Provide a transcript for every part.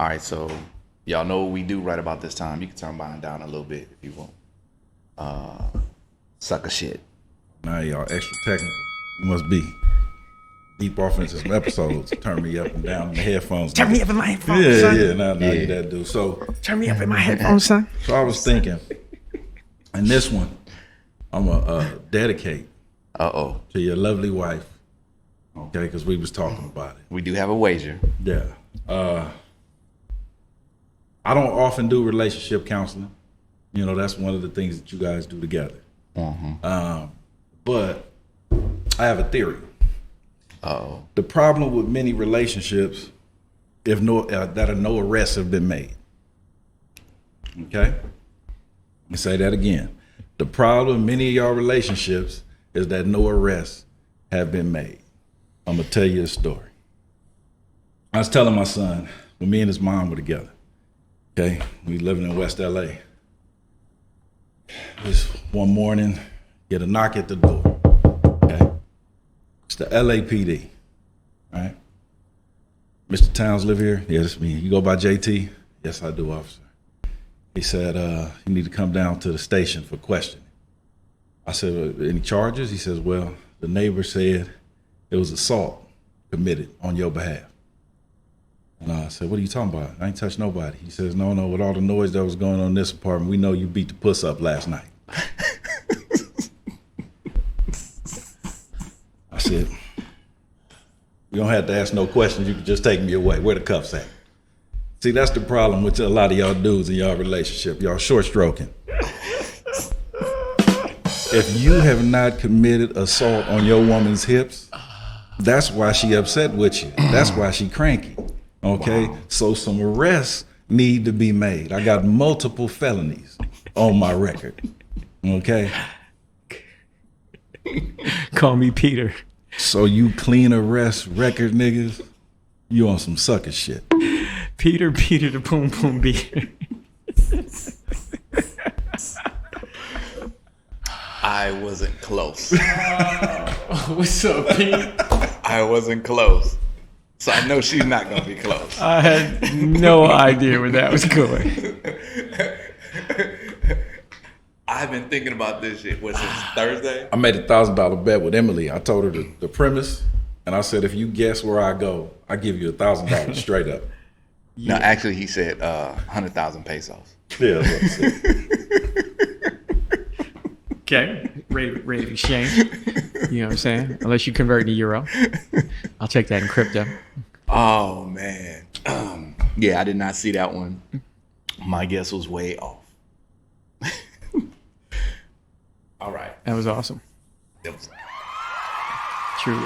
All right, so y'all know what we do right about this time. You can turn mine down a little bit if you want. Sucker shit. Now y'all extra technical. You must be deep off into some episodes. Turn me up and down in the headphones. Turn me up in my headphones, son. Now you that dude. So Turn me up in my headphones, son. So I was thinking, and this one, I'm gonna dedicate Uh-oh. to your lovely wife. Okay, because we was talking about it. We do have a wager. Yeah. I don't often do relationship counseling. You know, that's one of the things that you guys do together. But I have a theory. Uh-oh. The problem with many relationships, if no arrests have been made. Okay? Let me say that again. The problem in many of y'all relationships is that no arrests have been made. I'm gonna tell you a story. I was telling my son when me and his mom were together. Okay, we living in West LA. This one morning, get a knock at the door. Okay, it's the LAPD. Right, Mr. Towns live here? Yes, it's me. You go by JT? Yes, I do, officer. He said, you need to come down to the station for questioning. I said, any charges? He says, well, the neighbor said it was assault committed on your behalf. And I said, what are you talking about? I ain't touched nobody. He says, no, with all the noise that was going on in this apartment, we know you beat the puss up last night. I said, you don't have to ask no questions. You can just take me away. Where the cuffs at? See, that's the problem with a lot of y'all dudes in y'all relationship. Y'all short stroking. If you have not committed assault on your woman's hips, that's why she upset with you. That's why she cranky. Okay? Wow. So some arrests need to be made. I got multiple felonies on my record. Okay? Call me Peter. So you clean arrest record niggas, you on some sucker shit. Peter the Boom Boom Beater. I wasn't close. What's up, Pete? I wasn't close. So I know she's not going to be close. I had no idea where that was going. I've been thinking about this shit, since Thursday? I made $1,000 bet with Emily. I told her the premise, and I said, if you guess where I go, I give you $1,000 straight up. No, actually, he said 100,000 pesos. Yeah, that's what I said. Okay, rate of exchange. You know what I'm saying? Unless you convert to euro, I'll take that in crypto. Oh man, yeah, I did not see that one. My guess was way off. All right, That was awesome. it was. Truly.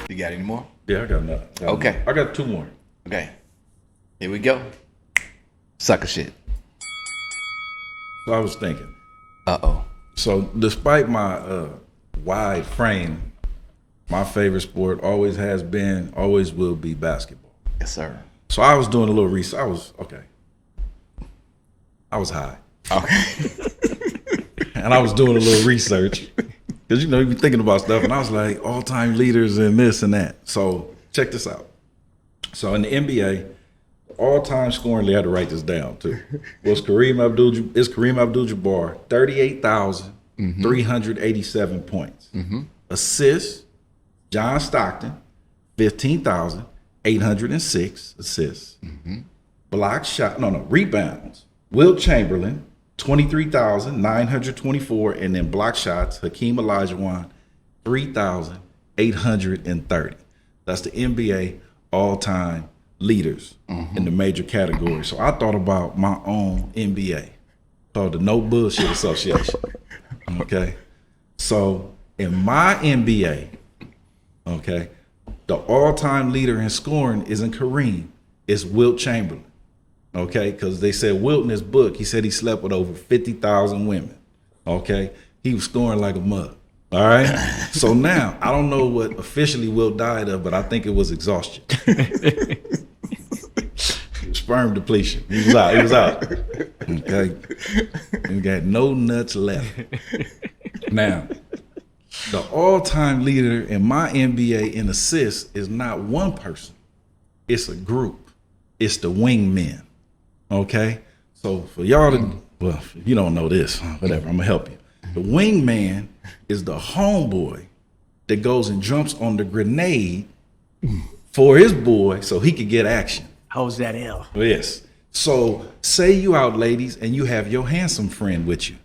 You got any more? Yeah, I got nothing. Okay. I got two more. Okay, here we go. Sucker shit. So I was thinking. Uh-oh. So despite my wide frame, my favorite sport always has been, always will be basketball. Yes, sir. So I was doing a little research. I was high. Okay. And I was doing a little research. Because, you be thinking about stuff. And I was like, all-time leaders and this and that. So check this out. So in the NBA, all-time scoring, they had to write this down too, was Kareem Abdul-Jabbar, 38,387 points. Assists, John Stockton, 15,806 assists. Rebounds, Wilt Chamberlain, 23,924, and then block shots, Hakeem Olajuwon, 3,830. That's the NBA all-time leaders in the major categories. So I thought about my own NBA called the No Bullshit Association. Okay. So in my NBA, okay, the all-time leader in scoring isn't Kareem, it's Wilt Chamberlain. Okay, because they said Wilt in his book, he said he slept with over 50,000 women. Okay, he was scoring like a mug. All right. So now I don't know what officially Wilt died of, but I think it was exhaustion. Sperm depletion. He was out. Okay, he got no nuts left. Now, the all-time leader in my NBA in assists is not one person. It's a group. It's the wingmen. Okay? So for y'all to, well, if you don't know this, whatever, I'm going to help you. The wingman is the homeboy that goes and jumps on the grenade for his boy so he could get action. How's that L? Yes. So say you out, ladies, and you have your handsome friend with you,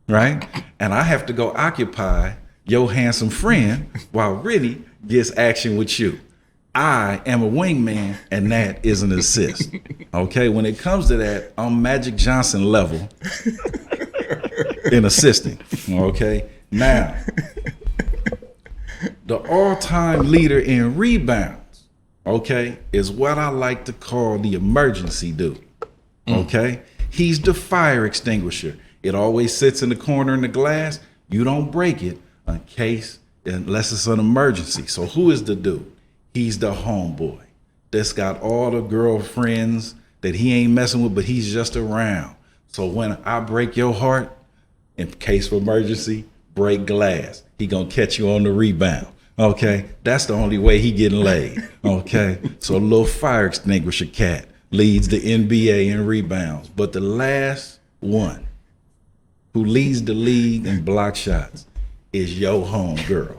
right? And I have to go occupy your handsome friend while Rennie gets action with you. I am a wingman, and that is an assist. Okay, when it comes to that, I'm Magic Johnson level in assisting. Okay, now the all-time leader in rebounds, okay, is what I like to call the emergency dude. Okay, he's the fire extinguisher. It always sits in the corner in the glass. You don't break it in case, unless it's an emergency. So who is the dude? He's the homeboy that's got all the girlfriends that he ain't messing with, but he's just around. So when I break your heart, in case of emergency, break glass. He gonna catch you on the rebound. Okay, that's the only way he getting laid. Okay, so a little fire extinguisher cat leads the NBA in rebounds, but the last one who leads the league in block shots is your homegirl.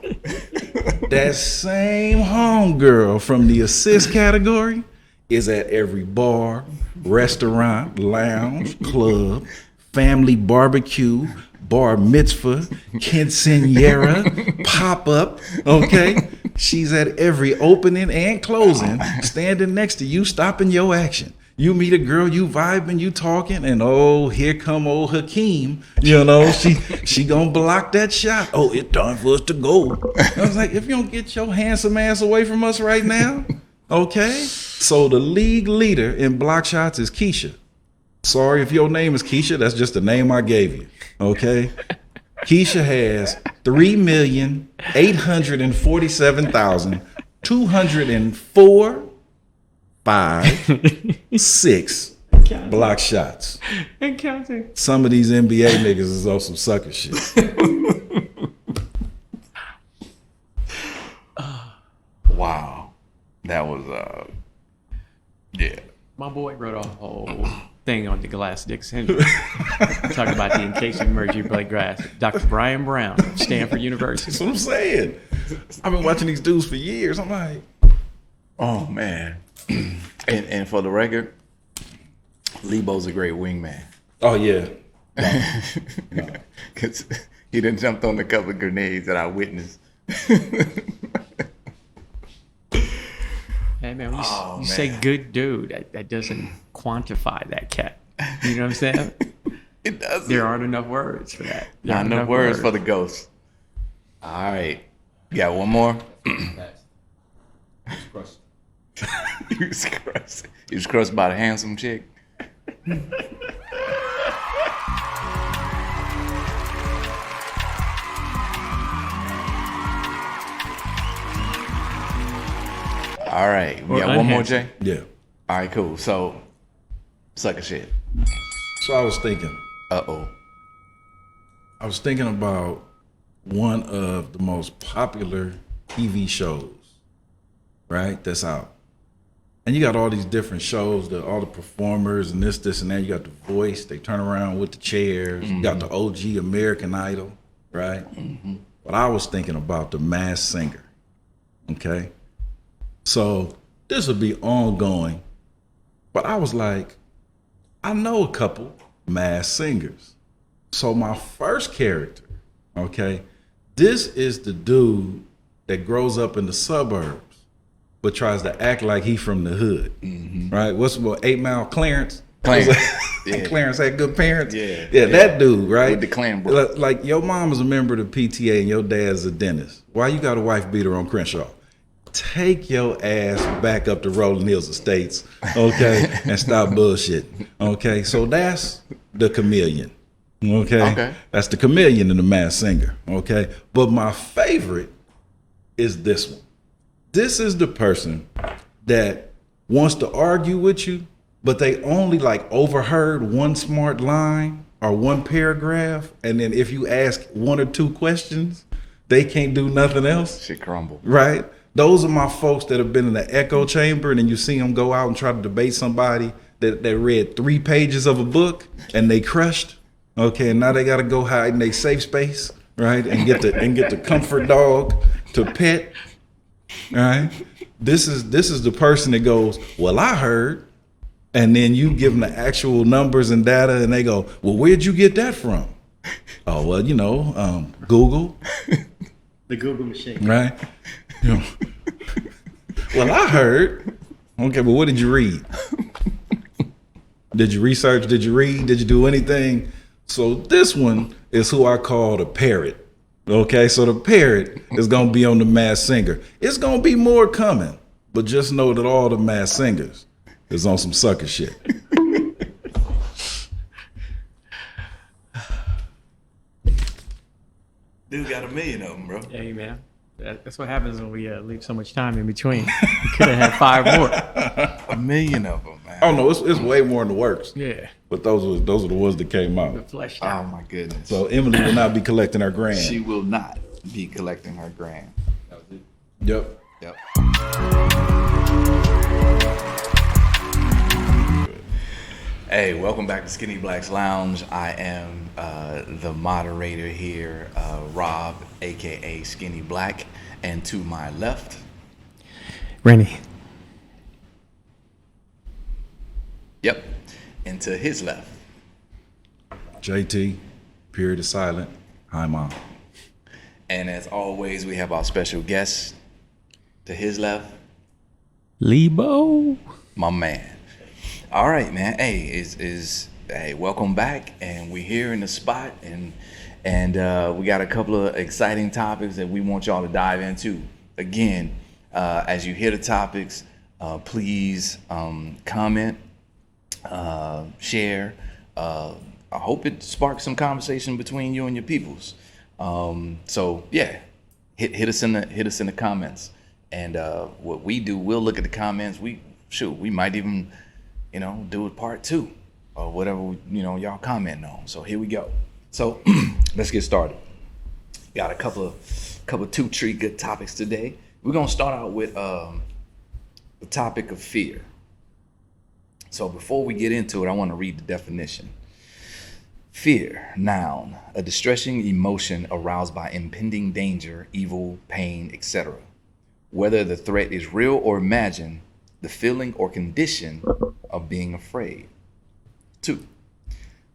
That same homegirl from the assist category is at every bar, restaurant, lounge, club, family barbecue, bar mitzvah, quinceañera, pop-up, okay? She's at every opening and closing, standing next to you, stopping your action. You meet a girl, you vibing, you talking, and oh, here come old Hakeem. You know, she gonna block that shot. Oh, it's time for us to go. I was like, if you don't get your handsome ass away from us right now, okay? So the league leader in block shots is Keisha. Sorry if your name is Keisha, that's just the name I gave you, okay? Keisha has 3,847,204 5, 6 block shots. And counting. Some of these NBA niggas is on some sucker shit. Wow. That was, yeah. My boy wrote a whole thing on the Glass Dicks Henry. Talking about the in case of emergency break glass. Dr. Brian Brown of Stanford University. That's what I'm saying. I've been watching these dudes for years. I'm like, Oh, man. And for the record, Lebo's a great wingman. oh yeah. Because he done jumped on a couple of grenades that I witnessed. Hey, man, when you say good dude, that doesn't quantify that cat. You know what I'm saying? It doesn't. There aren't enough words for that. There Not aren't enough words for the ghost. All right. You got one more? He was crushed. He was crushed by the handsome chick. All right. We Or got one more, unhandsome. Jay? Yeah. All right, cool. So, sucker shit. So I was thinking Uh-oh. about one of the most popular TV shows, right? That's out. And you got all these different shows, all the performers and this, and that. You got The Voice. They turn around with the chairs. You got the OG American Idol, right? But I was thinking about The Masked Singer, okay? So this will be ongoing. But I was like, I know a couple masked singers. So my first character, okay, this is the dude that grows up in the suburbs but tries to act like he from the hood, right? What's 8 Mile Clarence? Clarence. Yeah. Clarence had good parents. Yeah. That dude, right? With the clan bro. Like your mom is a member of the PTA and your dad's a dentist. Why you got a wife beater on Crenshaw? Take your ass back up to Rolling Hills Estates, okay, and stop bullshitting, okay? So that's the chameleon, okay? That's the chameleon in The Masked Singer, okay? But my favorite is this one. This is the person that wants to argue with you, but they only like overheard one smart line or one paragraph, and then if you ask one or two questions, they can't do nothing else. Shit crumble. Right? Those are my folks that have been in the echo chamber, and then you see them go out and try to debate somebody that read 3 pages of a book and they crushed. Okay, and now they got to go hide in a safe space, right? And get the comfort dog to pet. All right? This is the person that goes, well, I heard. And then you give them the actual numbers and data, and they go, well, where'd you get that from? Oh, well, Google. The Google machine. Right? Well, I heard. Okay, but what did you read? Did you research? Did you read? Did you do anything? So this one is who I call the parrot. Okay, so the parrot is going to be on the Masked Singer. It's going to be more coming, but just know that all the Masked Singers is on some sucker shit. Dude got 1 million of them, bro. Hey, man. That's what happens when we leave so much time in between. We could have had 5 more. 1 million of them, man. Oh no, it's way more in the works. Yeah. But those are the ones that came The out. fleshed Oh out. my goodness. So Emily will not be collecting her grand. She will not be collecting her grand. That was it. Yep. Yep. Hey, welcome back to Skinny Black's Lounge. I am the moderator here, Rob, aka Skinny Black, and to my left, Rennie. yep, and to his left, JT, period is silent. Hi, Mom. and as always, we have our special guest to his left, Lebo. my man. All right, man. Hey, hey, welcome back, and we're here in the spot, and we got a couple of exciting topics that we want y'all to dive into. Again, as you hear the topics, please comment, share. I hope it sparks some conversation between you and your peoples. So yeah, hit us in the comments, and what we do, we'll look at the comments. We might even do a part 2 or whatever, y'all commenting on. So here we go. So let's get started. Got a couple of 2-3 good topics today. We're going to start out with the topic of fear. So before we get into it, I want to read the definition. Fear, noun, a distressing emotion aroused by impending danger, evil, pain, etc. Whether the threat is real or imagined, the feeling or condition of being afraid. 2,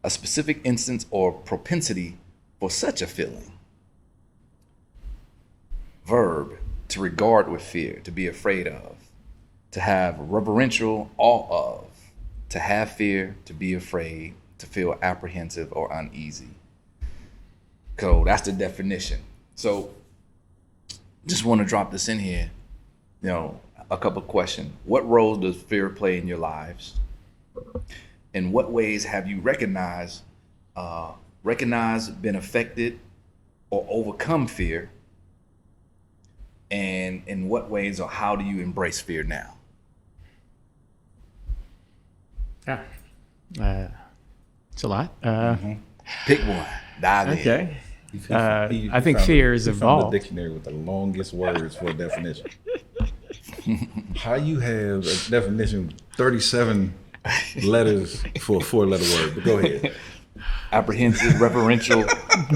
a specific instance or propensity for such a feeling. Verb, to regard with fear, to be afraid of, to have reverential awe of, to have fear, to be afraid, to feel apprehensive or uneasy. So that's the definition. So just want to drop this in here, a couple of questions. What role does fear play in your lives? In what ways have you recognized, been affected, or overcome fear? And in what ways or how do you embrace fear now? Yeah. It's a lot. Pick one. Dive in. Okay. He I think found fear the- is he found evolved. the dictionary with the longest words for a definition. How you have a definition with 37 letters for a 4-letter word? But go ahead. Apprehensive, reverential,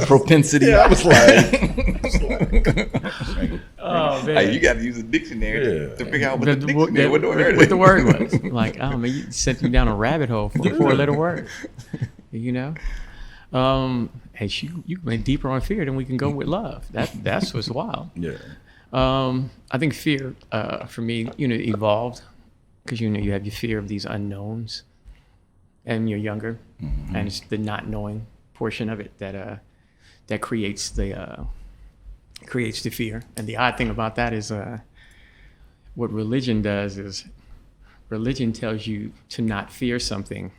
propensity. Yeah, I was like, Oh, man. Hey, you got to use a dictionary Yeah. to figure out what the word what the is. word was. Like, oh man, you sent me down a rabbit hole for a 4-letter word. Hey, you went deeper on fear than we can go with love. That's what's wild. yeah. I think fear, for me, evolved because you have your fear of these unknowns, and you're younger, and it's the not knowing portion of it that creates the fear. And the odd thing about that is what religion does is religion tells you to not fear something,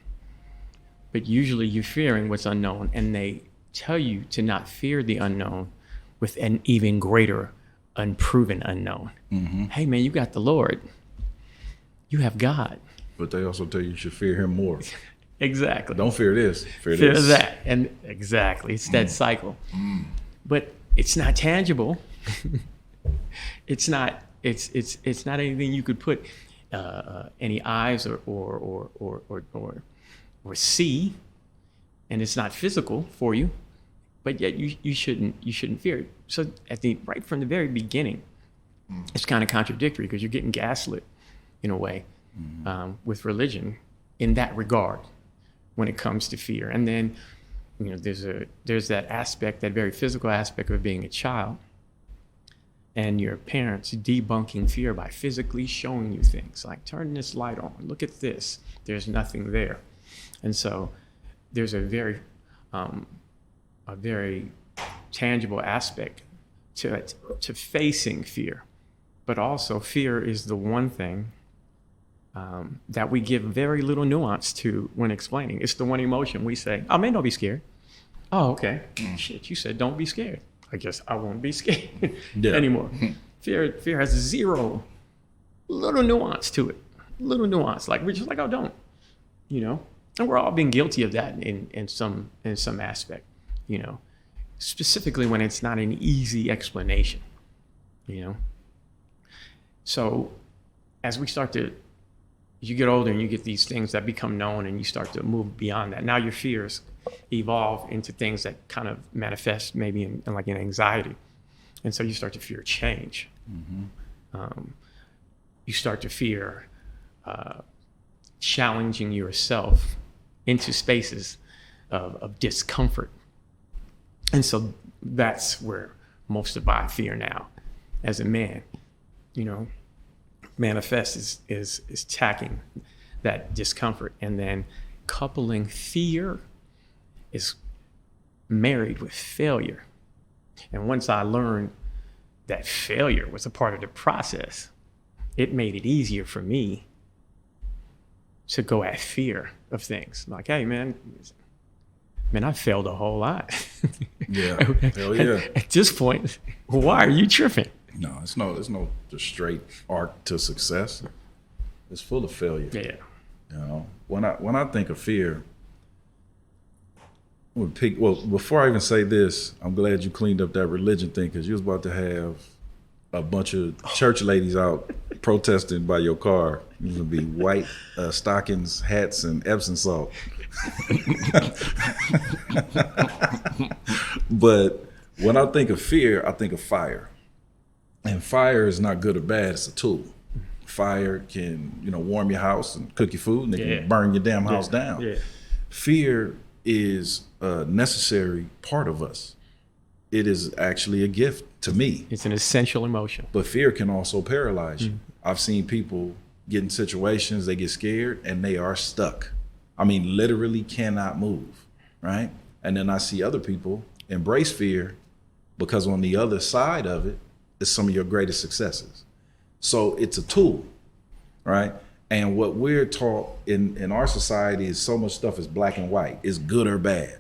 but usually you're fearing what's unknown, and they tell you to not fear the unknown with an even greater unproven unknown. Hey man, you got the Lord. You have God. But they also tell you should fear him more. Exactly. Don't fear this. Fear Fear this. that. And exactly. It's that cycle. But it's not tangible. It's not anything you could put any eyes or see, and it's not physical for you. But yet you shouldn't fear it. So right from the very beginning, it's kind of contradictory because you're getting gaslit in a way with religion in that regard when it comes to fear. And then there's that aspect, that very physical aspect of being a child, and your parents debunking fear by physically showing you things like, turn this light on, look at this, there's nothing there. And so there's a very tangible aspect to facing fear. But also fear is the one thing that we give very little nuance to when explaining. It's the one emotion we say, oh man, don't be scared. Oh, okay. Shit, you said don't be scared. I guess I won't be scared anymore. Fear has zero little nuance to it. Little nuance. Like we're just like, oh, don't. And we're all being guilty of that in some aspect, specifically when it's not an easy explanation, So as you get older and you get these things that become known and you start to move beyond that. Now your fears evolve into things that kind of manifest maybe in anxiety. And so you start to fear change. You start to fear challenging yourself into spaces of discomfort. And so that's where most of my fear now as a man, manifests is tacking that discomfort, and then coupling fear is married with failure. And once I learned that failure was a part of the process, it made it easier for me to go at fear of things. Like, hey, man, I failed a whole lot. Yeah, hell yeah. At this point, why are you tripping? No, it's no just straight arc to success. It's full of failure. Yeah. When I think of fear, before I even say this, I'm glad you cleaned up that religion thing, because you was about to have a bunch of church ladies out protesting by your car. It was gonna be white stockings, hats, and Epsom salt. But when I think of fear, I think of fire. And fire is not good or bad, it's a tool. Fire can, warm your house and cook your food, and it can burn your damn house down. Yeah. Fear is a necessary part of us. It is actually a gift to me. It's an essential emotion. But fear can also paralyze you. I've seen people get in situations, they get scared, and they are stuck. I mean, literally cannot move, right? And then I see other people embrace fear, because on the other side of it is some of your greatest successes. So it's a tool, right? And what we're taught in our society is so much stuff is black and white. It's good or bad.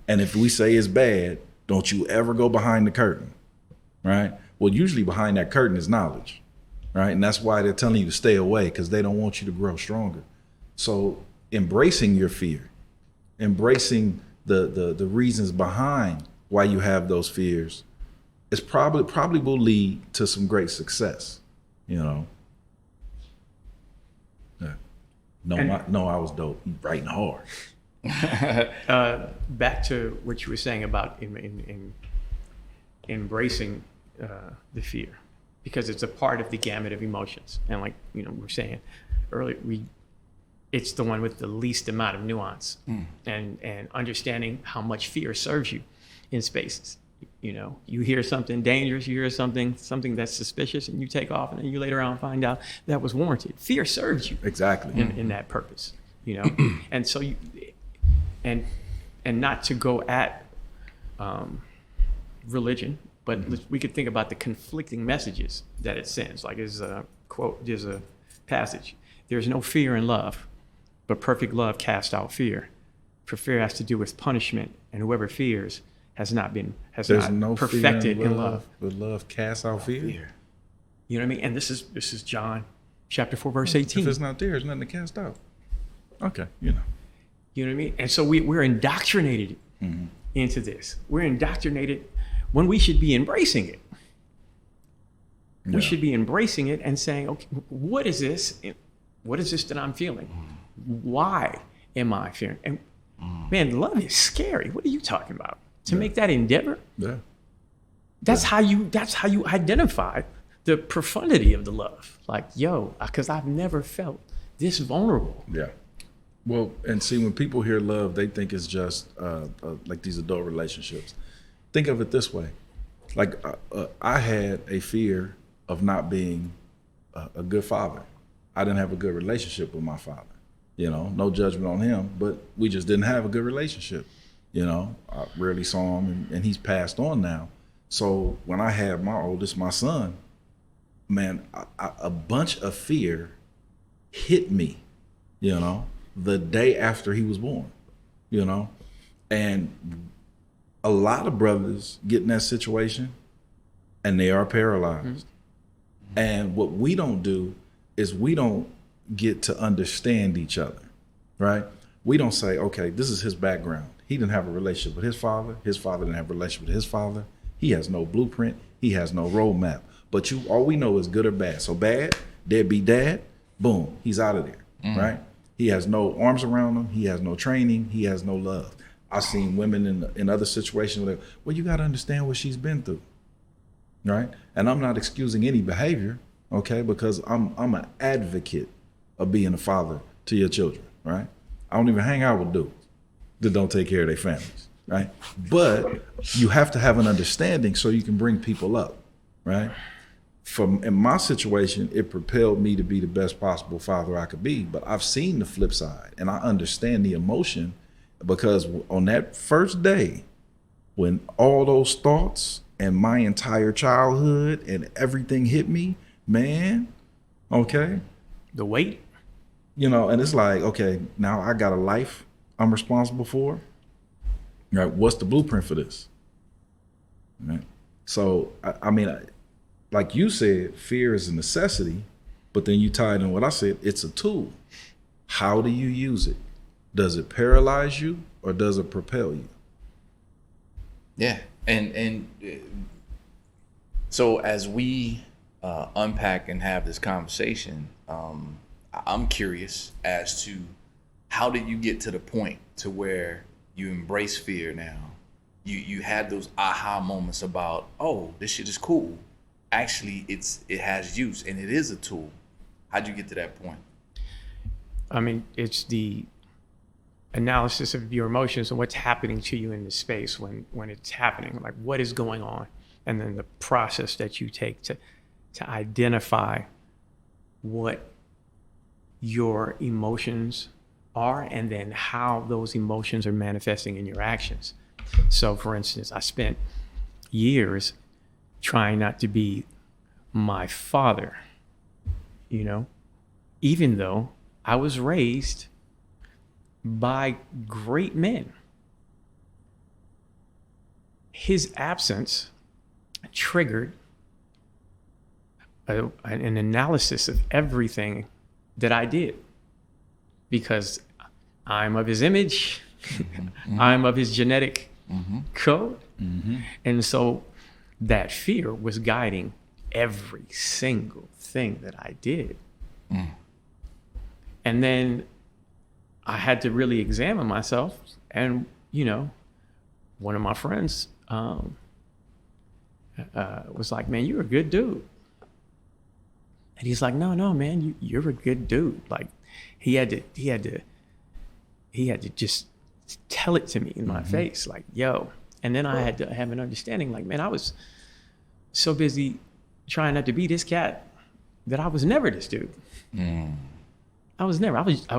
And if we say it's bad, don't you ever go behind the curtain, right? Well, usually behind that curtain is knowledge, right? And that's why they're telling you to stay away, because they don't want you to grow stronger. So embracing your fear, embracing the reasons behind why you have those fears, is probably will lead to some great success, Yeah. No, I was dope. You writing hard. Back to what you were saying about in embracing the fear, because it's a part of the gamut of emotions. And like we were saying earlier, it's the one with the least amount of nuance and understanding how much fear serves you in spaces. You hear something dangerous, you hear something that's suspicious, and you take off, and then you later on find out that was warranted. Fear serves you exactly in that purpose, and so and not to go at religion, but we could think about the conflicting messages that it sends. Like there's a quote, there's a passage: "There's no fear in love, but perfect love casts out fear. For fear has to do with punishment, and whoever fears has not perfected in love. But love casts out fear. You know what I mean? And this is John chapter 4, verse 18. If it's not there, there's nothing to cast out. Okay, You know what I mean? And so we're indoctrinated into this. We're indoctrinated when we should be embracing it. Yeah. We should be embracing it and saying, okay, what is this? What is this that I'm feeling? Why am I fearing? And man, love is scary. What are you talking about? To make that endeavor? Yeah. That's how you identify the profundity of the love. Like, yo, because I've never felt this vulnerable. Yeah. Well, and see, when people hear love, they think it's just like these adult relationships. Think of it this way. Like I had a fear of not being a good father. I didn't have a good relationship with my father. You know, no judgment on him, but we just didn't have a good relationship. You know, I rarely saw him, and he's passed on now. So when I had my oldest, my son, man, a bunch of fear hit me, you know, the day after he was born, you know, and a lot of brothers get in that situation and they are paralyzed. And what we don't do is we don't get to understand each other, right? We don't say, okay, this is his background. He didn't have a relationship with his father. His father didn't have a relationship with his father. He has no blueprint. He has no roadmap. But all we know is good or bad. So bad, deadbeat dad, boom, he's out of there, right? He has no arms around him. He has no training. He has no love. I've seen women in other situations where, well, you got to understand what she's been through, right? And I'm not excusing any behavior, okay? Because I'm an advocate of being a father to your children, right? I don't even hang out with dudes that don't take care of their families, right? But you have to have an understanding so you can bring people up, right? In my situation, it propelled me to be the best possible father I could be. But I've seen the flip side, and I understand the emotion, because on that first day, when all those thoughts and my entire childhood and everything hit me, man, okay, The weight. you know, and it's like, okay, now I got a life I'm responsible for. Right? What's the blueprint for this? Right? So, I mean, like you said, fear is a necessity, but then you tied in what I said, it's a tool. How do you use it? Does it paralyze you or does it propel you? Yeah, and so as we unpack and have this conversation, I'm curious as to how did you get to the point to where you embrace fear now? You had those aha moments about, oh, this shit is cool. Actually, it has use and it is a tool. How'd you get to that point? I mean, it's the analysis of your emotions and what's happening to you in the space when it's happening, like what is going on, and then the process that you take to identify what your emotions are and then how those emotions are manifesting in your actions. So for instance, I spent years trying not to be my father, you know, even though I was raised by great men. His absence triggered an analysis of everything that I did, because I'm of his image, I'm of his genetic code. And so that fear was guiding every single thing that I did. And then I had to really examine myself. And, you know, one of my friends was like, man, you're a good dude. And he's like, no, man, you're a good dude. Like he had to just tell it to me in my face, like, yo. And then I had to have an understanding, like, man, I was so busy trying not to be this cat that I was never this dude. I was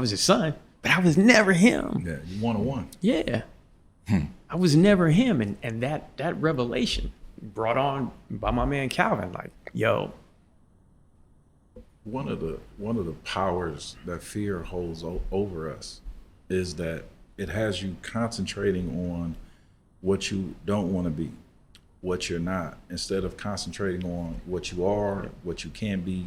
his son, but I was never him. Yeah, you one-on-one. Yeah. I was never him. And that revelation brought on by my man Calvin, like, yo. One of the powers that fear holds over us is that it has you concentrating on what you don't want to be, what you're not, instead of concentrating on what you are, what you can be,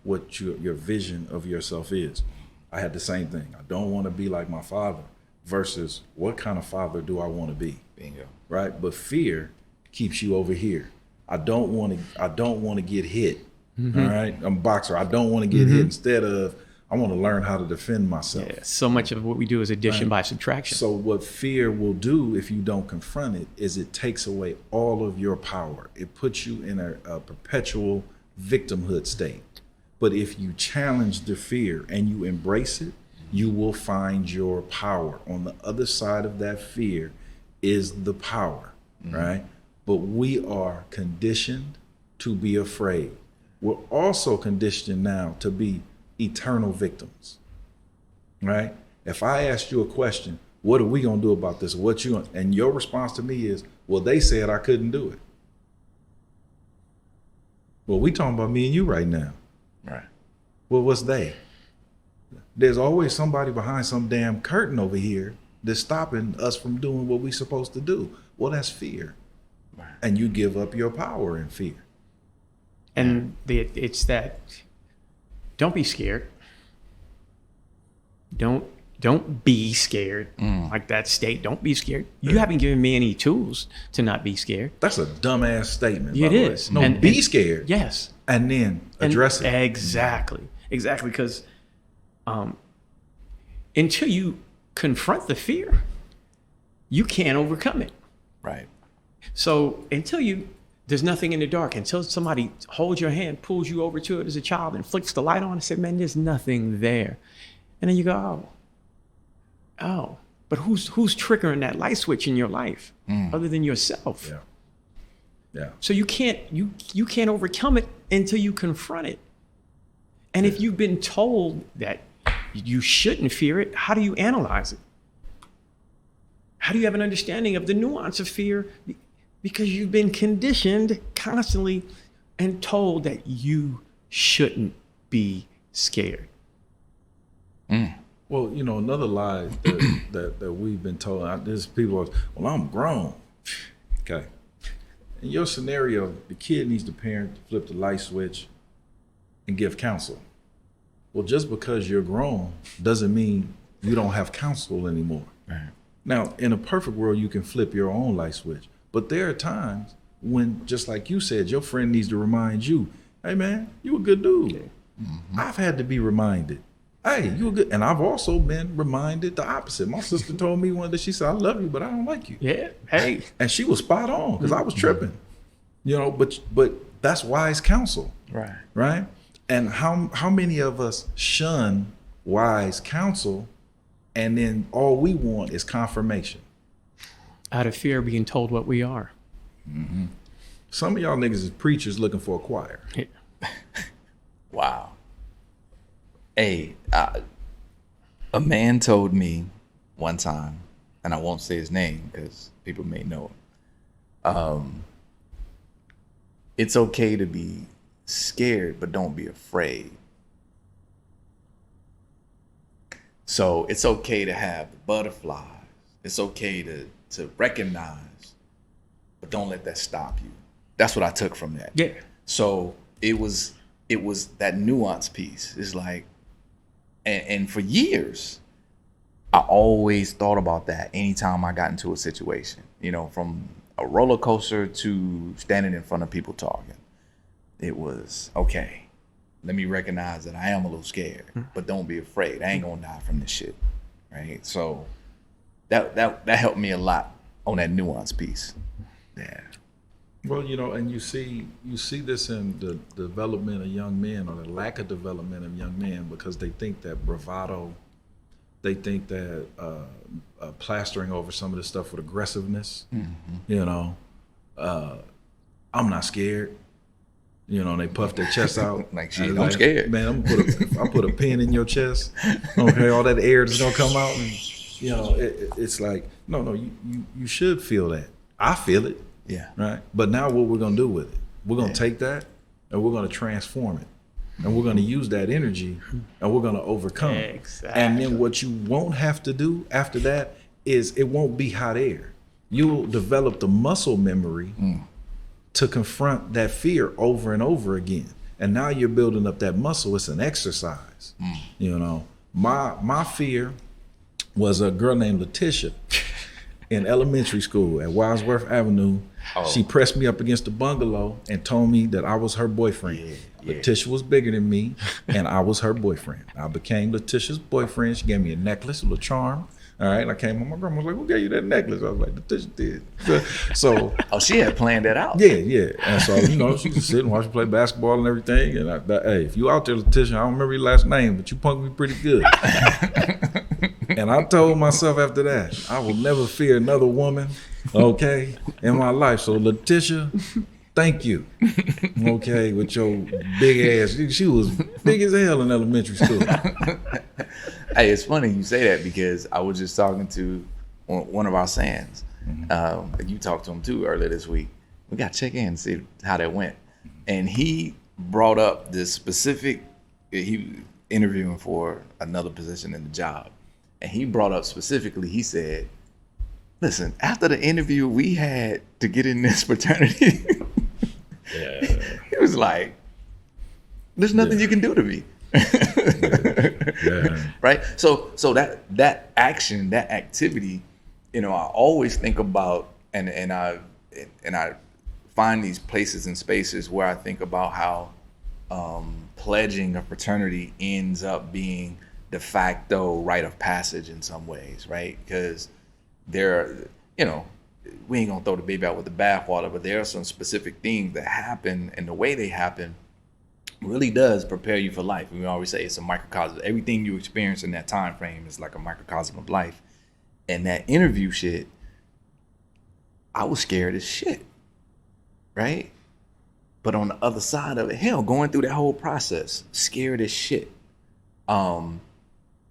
what your vision of yourself is. I had the same thing. I don't want to be like my father, versus what kind of father do I want to be? Bingo. Right? But fear keeps you over here. I don't want to get hit. All right? I'm a boxer. I don't want to get hit. Instead of, I want to learn how to defend myself. Yeah, so much of what we do is addition by subtraction. So what fear will do if you don't confront it is it takes away all of your power. It puts you in a perpetual victimhood state. But if you challenge the fear and you embrace it, you will find your power. On the other side of that fear is the power, right? But we are conditioned to be afraid. We're also conditioned now to be eternal victims, right? If I asked you a question, what are we gonna do about this? And your response to me is, well, they said I couldn't do it. Well, we talking about me and you right now. Right. Well, what's they? There's always somebody behind some damn curtain over here that's stopping us from doing what we're supposed to do. Well, that's fear. Right. And you give up your power in fear. And it's that, don't be scared. Don't be scared. Like that state, don't be scared. You haven't given me any tools to not be scared. That's a dumbass statement. It by the way. is. No, And be scared. Yes. And then address it. Exactly. Because until you confront the fear, you can't overcome it. Right. So there's nothing in the dark, until somebody holds your hand, pulls you over to it as a child and flicks the light on and says, man, there's nothing there. And then you go, oh, but who's triggering that light switch in your life other than yourself? Yeah. Yeah. So you can't overcome it until you confront it. And if you've been told that you shouldn't fear it, how do you analyze it? How do you have an understanding of the nuance of fear? Because you've been conditioned constantly and told that you shouldn't be scared. Well, another lie that we've been told, there's people, well, I'm grown. Okay. In your scenario, the kid needs the parent to flip the light switch and give counsel. Well, just because you're grown doesn't mean you don't have counsel anymore. Right. Now, in a perfect world, you can flip your own light switch. But there are times when, just like you said, your friend needs to remind you, hey, man, you a good dude. I've had to be reminded. Hey, you a good, and I've also been reminded the opposite. My sister told me one day, she said, I love you, but I don't like you. Yeah. Hey. And she was spot on because I was tripping. But that's wise counsel. Right. Right? And how many of us shun wise counsel, and then all we want is confirmation? Out of fear of being told what we are. Some of y'all niggas is preachers looking for a choir. Yeah. Wow. Hey, a man told me one time, and I won't say his name because people may know him. It's okay to be scared, but don't be afraid. So it's okay to have the butterflies. It's okay to recognize, but don't let that stop you. That's what I took from that. Yeah. So it was that nuance piece. It's like, and for years, I always thought about that anytime I got into a situation, from a roller coaster to standing in front of people talking. It was, okay, let me recognize that I am a little scared, but don't be afraid. I ain't gonna die from this shit, right? So that helped me a lot on that nuance piece. Yeah. Well, and you see this in the development of young men, or the lack of development of young men, because they think that bravado, they think that plastering over some of this stuff with aggressiveness, I'm not scared. And they puff their chest out. Like, shit, I'm scared. Man, I'll put a pin in your chest. Okay, all that air is gonna come out, and it's like, no, you should feel that. I feel it. Yeah. Right. But now what we're gonna do with it? We're gonna take that and we're gonna transform it. And we're gonna use that energy and we're gonna overcome. Exactly. And then what you won't have to do after that is it won't be hot air. You'll develop the muscle memory to confront that fear over and over again. And now you're building up that muscle. It's an exercise. My fear was a girl named Letitia in elementary school at Wadsworth Avenue. Oh. She pressed me up against the bungalow and told me that I was her boyfriend. Yeah. Letitia was bigger than me, and I was her boyfriend. I became Letitia's boyfriend. She gave me a necklace, a little charm. All right, I came home. My grandma was like, "Who gave you that necklace?" I was like, "Letitia did." So, Oh, she had planned that out. yeah. And so, she just sit and watch me play basketball and everything. And hey, if you out there, Letitia, I don't remember your last name, but you punked me pretty good. And I told myself after that, I will never fear another woman, okay, in my life. So, Letitia, thank you, okay, with your big ass. She was big as hell in elementary school. Hey, it's funny you say that because I was just talking to one of our Sans. You talked to him too earlier this week. We got to check in and see how that went. And he brought up this specific, he was interviewing for another position in the job. And he brought up specifically, he said, listen, after the interview we had to get in this fraternity, he was like, there's nothing you can do to me. Right? So that action, that activity, I always think about and I find these places and spaces where I think about how pledging a fraternity ends up being de facto rite of passage in some ways, right? Because there are, we ain't gonna throw the baby out with the bathwater, but there are some specific things that happen, and the way they happen really does prepare you for life. We always say it's a microcosm. Everything you experience in that time frame is like a microcosm of life. And that interview shit, I was scared as shit, right? But on the other side of it, hell, going through that whole process, scared as shit.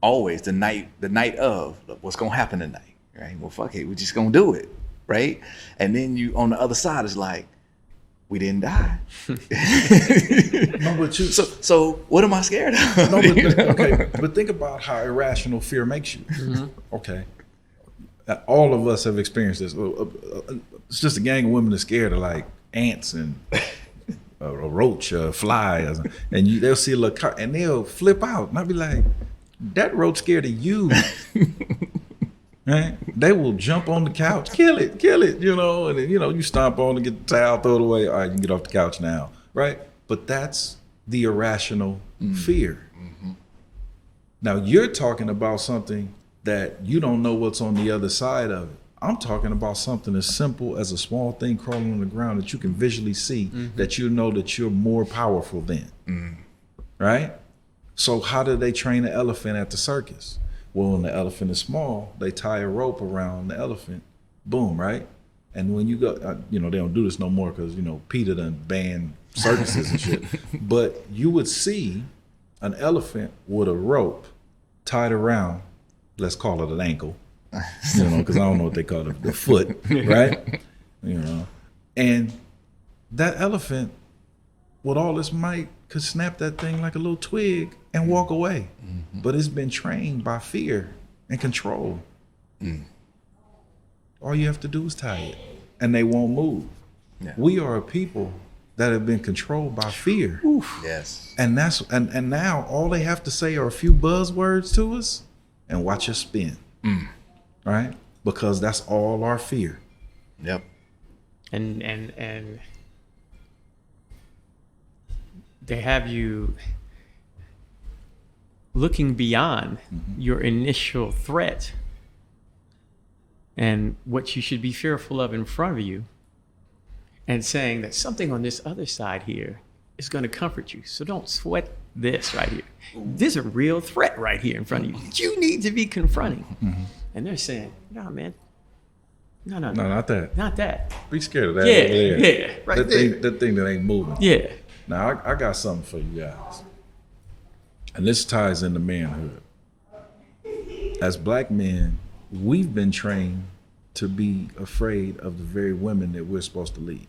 Always the night of, what's gonna happen tonight, right? Well, fuck it, we're just gonna do it, right? And then you on the other side is like, we didn't die. No, but so what am I scared of? No, but think about how irrational fear makes you. Mm-hmm. Okay, all of us have experienced this. It's just a gang of women that's scared of like ants and a roach, a fly, and they'll see a little car and they'll flip out, and I'll be like, that roach scared of you. Right? They will jump on the couch, kill it, and then, you stomp on and get the towel, throw it away. All right, you can get off the couch now, right? But that's the irrational fear. Mm-hmm. Now you're talking about something that you don't know what's on the other side of it. I'm talking about something as simple as a small thing crawling on the ground that you can visually see, that you know that you're more powerful than, right? So how do they train an elephant at the circus? Well, when the elephant is small, they tie a rope around the elephant, boom, right? And when you go, they don't do this no more because, PETA done banned circuses and shit. But you would see an elephant with a rope tied around, let's call it an ankle, because I don't know what they call it, the foot, right? And that elephant, with all its might, could snap that thing like a little twig and walk away. Mm-hmm. But it's been trained by fear and control. All you have to do is tie it, and they won't move. Yeah. We are a people that have been controlled by fear. Oof. Yes. And and now all they have to say are a few buzzwords to us and watch us spin. Right? Because that's all our fear. Yep. And they have you looking beyond your initial threat and what you should be fearful of in front of you, and saying that something on this other side here is going to comfort you. So don't sweat this right here. There's a real threat right here in front of you that you need to be confronting. Mm-hmm. And they're saying, no, man. No, not that. Not that. Be scared of that. Yeah, right that thing that ain't moving. Yeah. Now, I got something for you guys. And this ties into manhood. As black men, we've been trained to be afraid of the very women that we're supposed to lead.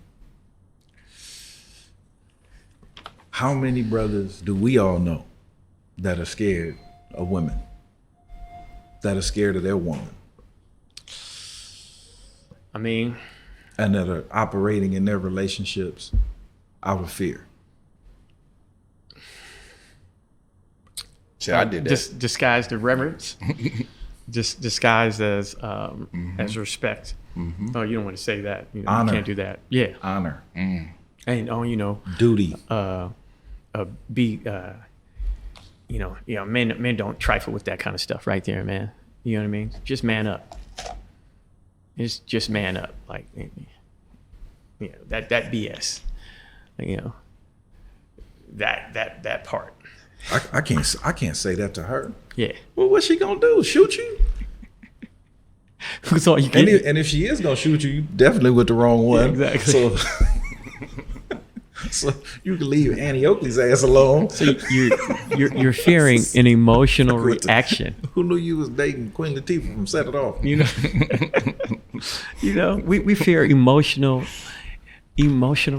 How many brothers do we all know that are scared of women? That are scared of their woman? I mean... And that are operating in their relationships out of fear. Shit, I did that. Disguised as reverence. just disguised as respect. Oh, you don't want to say that. You Honor. can't do that. Yeah. Honor, And duty. Men don't trifle with that kind of stuff right there, man. You know what I mean? Just man up. It's just man up. Like, that BS. That part. I can't say that to her. Yeah. Well, what's she gonna do? Shoot you? That's all you can. And if she is gonna shoot you, you definitely with the wrong one. Yeah, exactly. So you can leave Annie Oakley's ass alone. So you're fearing an emotional reaction. Who knew you was dating Queen Latifah from Set It Off? We fear emotional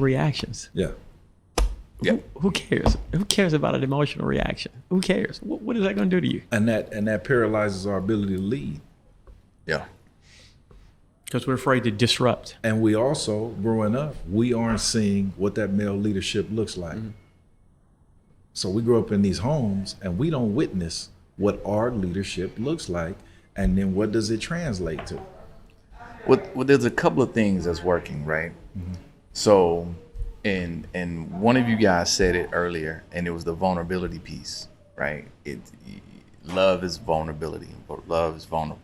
reactions. Yeah. Who cares? Who cares about an emotional reaction? Who cares? What is that going to do to you? And that paralyzes our ability to lead. Yeah. Because we're afraid to disrupt. And we also, growing up, we aren't seeing what that male leadership looks like. So we grow up in these homes and we don't witness what our leadership looks like. And then what does it translate to? Well, there's a couple of things that's working, right? So, and one of you guys said it earlier, and it was the vulnerability piece, right? Love is vulnerability, or love is vulnerable.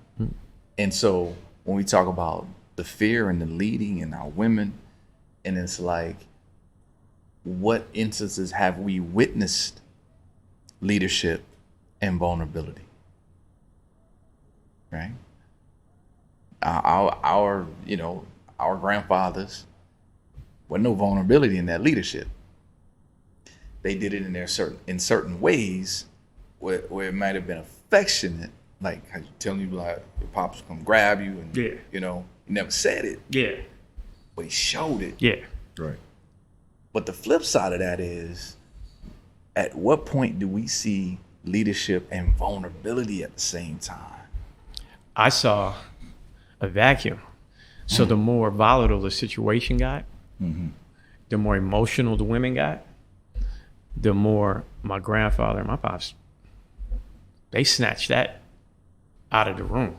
And so when we talk about the fear and the leading in our women, and it's like, what instances have we witnessed leadership and vulnerability, right? Our grandfathers, was no vulnerability in that leadership. They did it in certain ways where it might have been affectionate, like how you telling you like your pops come grab you, and he never said it. Yeah. But he showed it. Yeah. Right. But the flip side of that is, at what point do we see leadership and vulnerability at the same time? I saw a vacuum. So the more volatile the situation got, the more emotional the women got, the more my grandfather and my pops, they snatched that out of the room.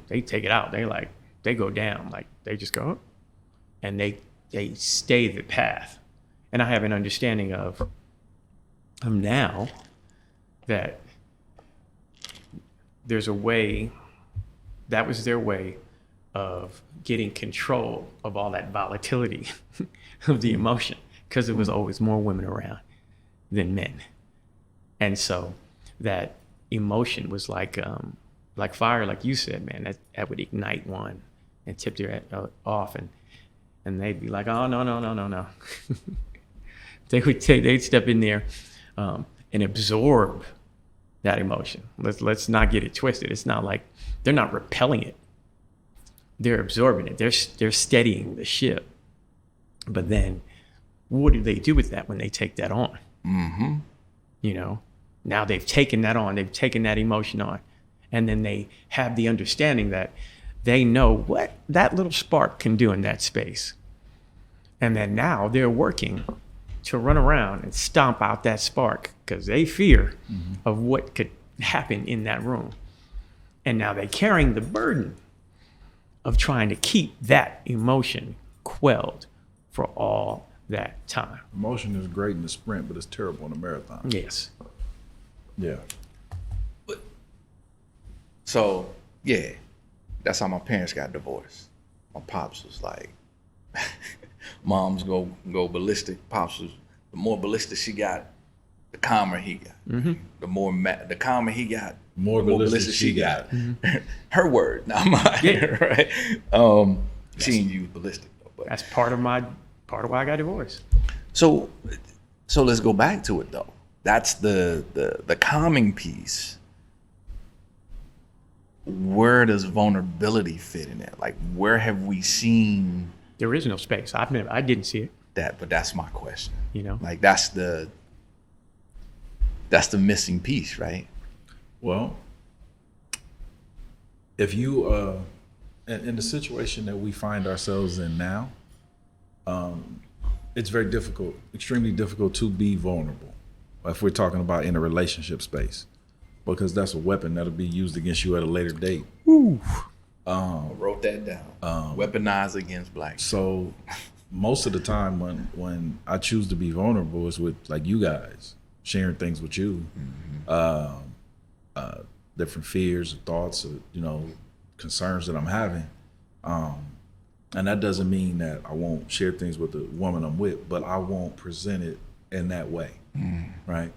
They take it out. They go down. Like, they just go, and they stay the path. And I have an understanding of now that there's a way, that was their way of getting control of all that volatility of the emotion, because there was always more women around than men. And so that emotion was like fire, like you said, man, that would ignite one and tip their off, and they'd be like, oh, no. They'd step in there and absorb that emotion. Let's not get it twisted. It's not like they're not repelling it. They're absorbing it. They're steadying the ship. But then what do they do with that when they take that on? Now they've taken that on. They've taken that emotion on. And then they have the understanding that they know what that little spark can do in that space. And then now they're working to run around and stomp out that spark, because they fear of what could happen in that room. And now they're carrying the burden of trying to keep that emotion quelled for all that time. Emotion is great in the sprint, but it's terrible in the marathon. Yes. Yeah. So, yeah, that's how my parents got divorced. My pops was like, moms go ballistic. Pops was, the more ballistic she got, the calmer he got. The calmer he got, More the more ballistic she got. Her word, not mine, right? She didn't use ballistic though. But That's part of why I got divorced. So let's go back to it though. That's the calming piece. Where does vulnerability fit in it? Like, where have we seen There is no space. I didn't see it. that? But that's my question. Like, that's the missing piece, right? Well, if you, in the situation that we find ourselves in now, it's very difficult, extremely difficult to be vulnerable. If we're talking about in a relationship space, because that's a weapon that'll be used against you at a later date. I wrote that down. Weaponized against black. So most of the time when I choose to be vulnerable is with like you guys, sharing things with you, different fears, thoughts, concerns that I'm having. And that doesn't mean that I won't share things with the woman I'm with, but I won't present it in that way, right?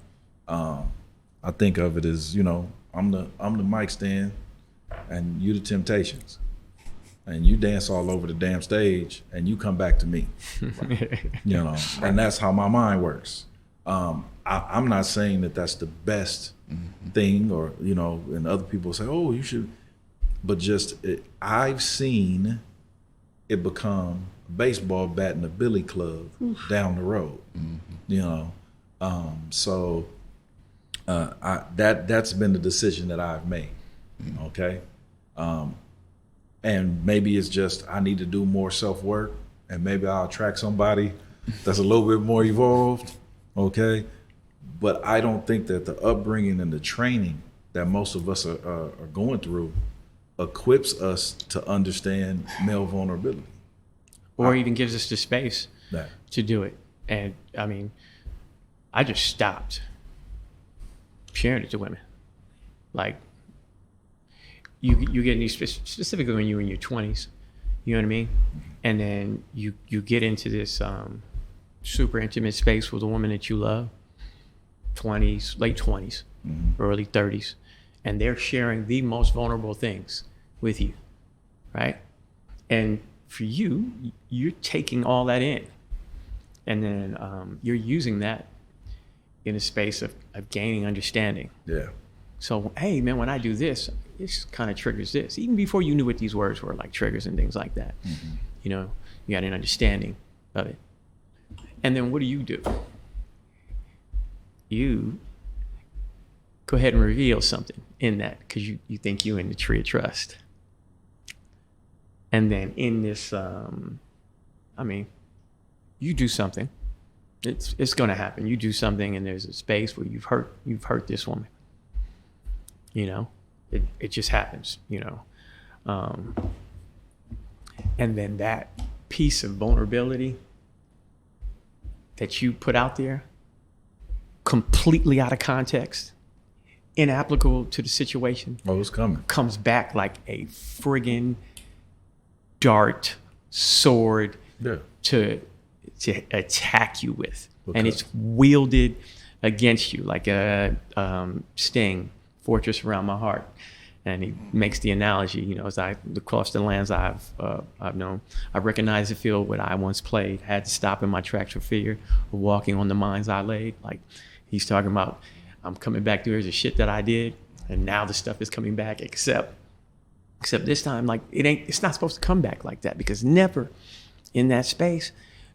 I think of it as, I'm the mic stand and you the Temptations. And you dance all over the damn stage and you come back to me, and that's how my mind works. I'm not saying that that's the best thing or, and other people say, oh, you should, but I've seen it become a baseball bat in a billy club down the road, so that's been the decision that I've made, okay? And maybe it's just I need to do more self-work and maybe I'll attract somebody that's a little bit more evolved, okay? But I don't think that the upbringing and the training that most of us are going through equips us to understand male vulnerability. Or even gives us the space That. to do it. And I mean, I just stopped sharing it to women. Like, you get these, specifically when you're in your 20s, you know what I mean? And then you get into this super intimate space with a woman that you love, 20s, late 20s, early 30s, and they're sharing the most vulnerable things with you, right? And for you, you're taking all that in, and then you're using that in a space of gaining understanding. Yeah. So, hey, man, when I do this kind of triggers this. Even before you knew what these words were, like triggers and things like that. You got an understanding of it. And then what do? You go ahead and reveal something in that because you think you're in the tree of trust. And then in this, you do something. It's going to happen. You do something, and there's a space where you've hurt this woman. It just happens. And then that piece of vulnerability that you put out there, completely out of context, inapplicable to the situation. Oh, it's coming. Comes back like a friggin' dart, sword to attack you with. Okay. And it's wielded against you like a sting, fortress around my heart. And he makes the analogy, as I across the lands I've known, I recognize the field where I once played, had to stop in my tracks for fear of walking on the mines I laid. Like he's talking about, I'm coming back to here's the shit that I did, and now the stuff is coming back, except this time, like it's not supposed to come back like that, because never in that space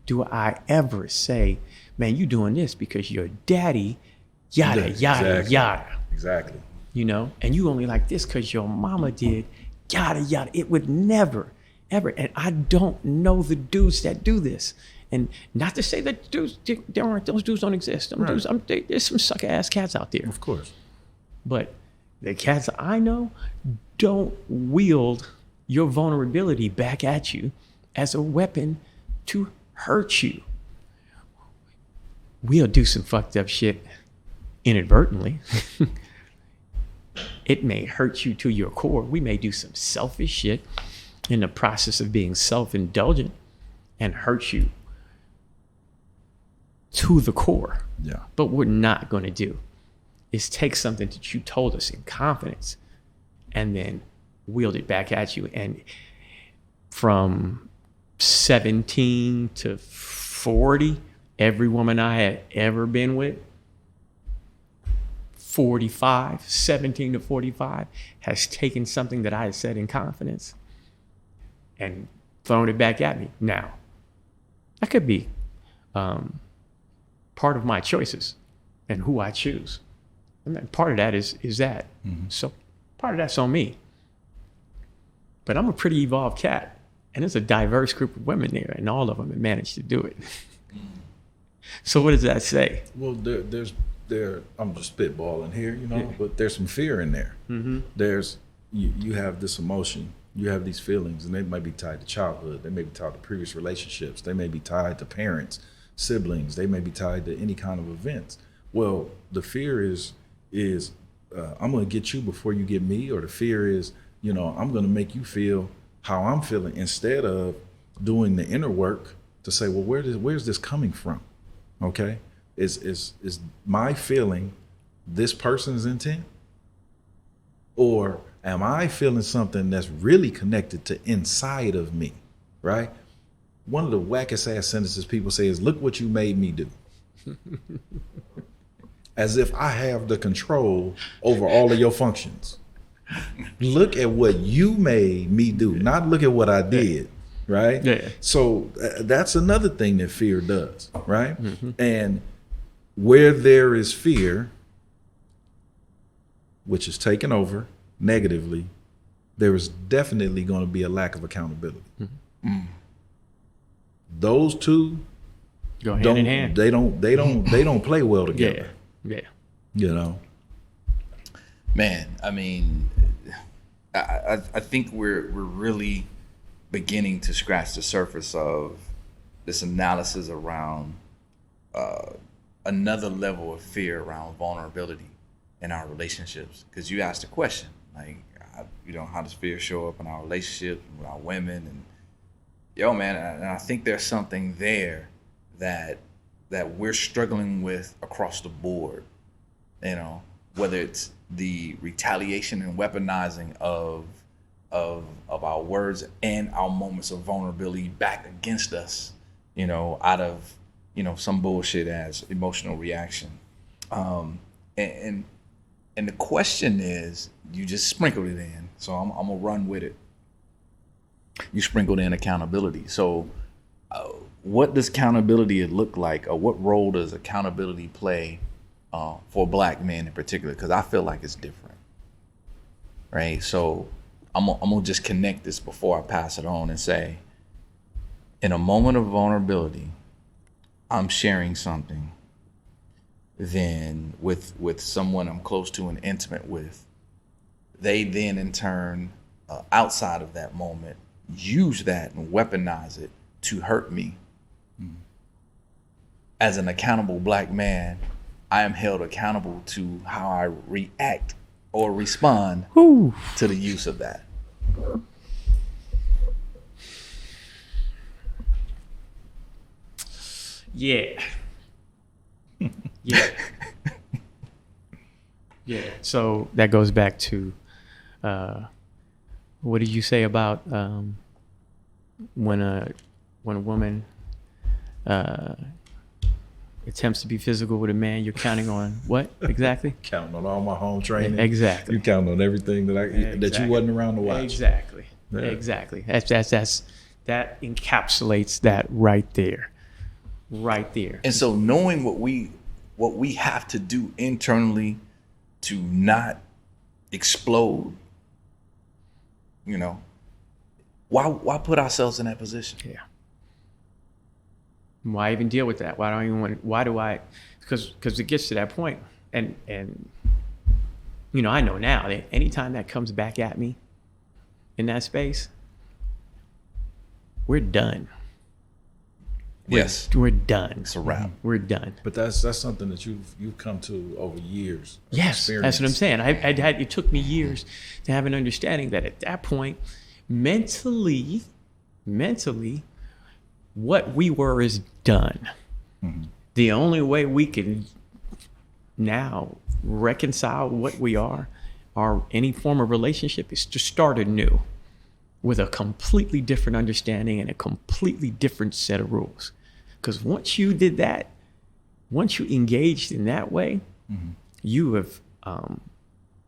do I ever say, man, you doing this because your daddy, yada, yada, yada. Exactly. And you only like this because your mama did, yada, yada. It would never, ever. And I don't know the dudes that do this. And not to say that those dudes don't exist. Dudes, there's some sucker ass cats out there. Of course. But the cats I know don't wield your vulnerability back at you as a weapon to hurt you. We'll do some fucked up shit inadvertently. It may hurt you to your core. We may do some selfish shit in the process of being self-indulgent and hurt you to the core. Yeah. But what we're not going to do is take something that you told us in confidence and then wield it back at you. And from 17 to 40, every woman I had ever been with, 17 to 45, has taken something that I had said in confidence and thrown it back at me. Now, that could be part of my choices and who I choose. And part of that is that. So part of that's on me. But I'm a pretty evolved cat, and there's a diverse group of women there, and all of them have managed to do it. So what does that say? Well, there's I'm just spitballing here, you know, but there's some fear in there. Mm-hmm. There's you have this emotion, you have these feelings, and they might be tied to childhood. They may be tied to previous relationships. They may be tied to parents, siblings. They may be tied to any kind of events. Well, the fear is I'm going to get you before you get me, or the fear is, you know, I'm going to make you feel how I'm feeling, instead of doing the inner work to say, well, where's this coming from? Okay, is my feeling this person's intent, or am I feeling something that's really connected to inside of me, right? One of the wackest ass sentences people say is, look what you made me do. As if I have the control over all of your functions. Look at what you made me do, not look at what I did, right? Yeah. So that's another thing that fear does, right? Mm-hmm. And where there is fear, which is taken over negatively, there is definitely going to be a lack of accountability. Mm-hmm. Those two go hand in hand. They don't play well together. Yeah. You know. Man, I mean, I think we're really beginning to scratch the surface of this analysis around another level of fear around vulnerability in our relationships. Because you asked a question, like, how does fear show up in our relationships with our women? And yo, man, and I think there's something there that we're struggling with across the board. You know, whether it's the retaliation and weaponizing of our words and our moments of vulnerability back against us, you know, out of, you know, some bullshit as emotional reaction. And the question is, you just sprinkled it in, so I'm gonna run with it. You sprinkled in accountability. So what does accountability look like, or what role does accountability play for Black men in particular? Because I feel like it's different, right? So I'm gonna just connect this before I pass it on and say, in a moment of vulnerability, I'm sharing something then with someone I'm close to and intimate with. They then in turn, outside of that moment, use that and weaponize it to hurt me. Mm-hmm. As an accountable Black man, I am held accountable to how I react or respond to the use of that. Yeah. Yeah. Yeah. So that goes back to what did you say about when a woman attempts to be physical with a man, you're counting on what exactly? Counting on all my home training. Exactly. You counting on everything that you wasn't around to watch. Exactly. Yeah. Exactly. That encapsulates that right there. Right there. And so knowing what we have to do internally to not explode, you know, why put ourselves in that position? Yeah. Why even deal with that? Because it gets to that point, and you know, I know now that anytime that comes back at me in that space, we're done. We're done. It's a wrap. We're done. But that's something that you've come to over years. Yes, that's what I'm saying. It took me years to have an understanding that at that point, mentally, what we were is done. Mm-hmm. The only way we can now reconcile what we are, or any form of relationship, is to start anew with a completely different understanding and a completely different set of rules. Because once you did that, once you engaged in that way, mm-hmm. you have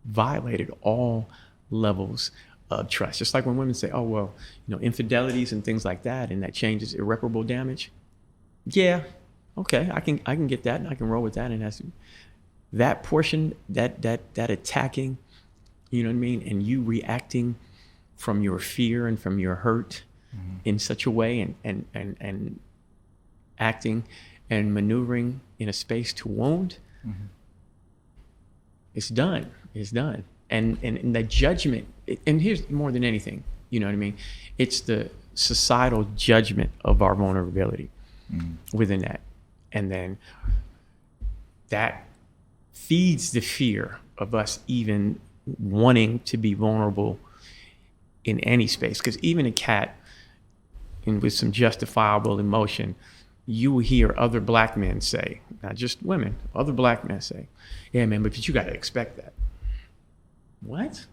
violated all levels of trust. Just like when women say, oh, well, you know, infidelities and things like that, and that changes irreparable damage. Yeah, okay, I can get that, and I can roll with that. And that's that portion, that attacking, you know what I mean, and you reacting from your fear and from your hurt mm-hmm. in such a way, and acting and maneuvering in a space to wound. Mm-hmm. It's done. It's done. And the judgment, and here's more than anything, you know what I mean? It's the societal judgment of our vulnerability within that. And then that feeds the fear of us even wanting to be vulnerable in any space. Because even a cat, and with some justifiable emotion, you will hear other black men say, not just women, other black men say, yeah, man, but you got to expect that. What?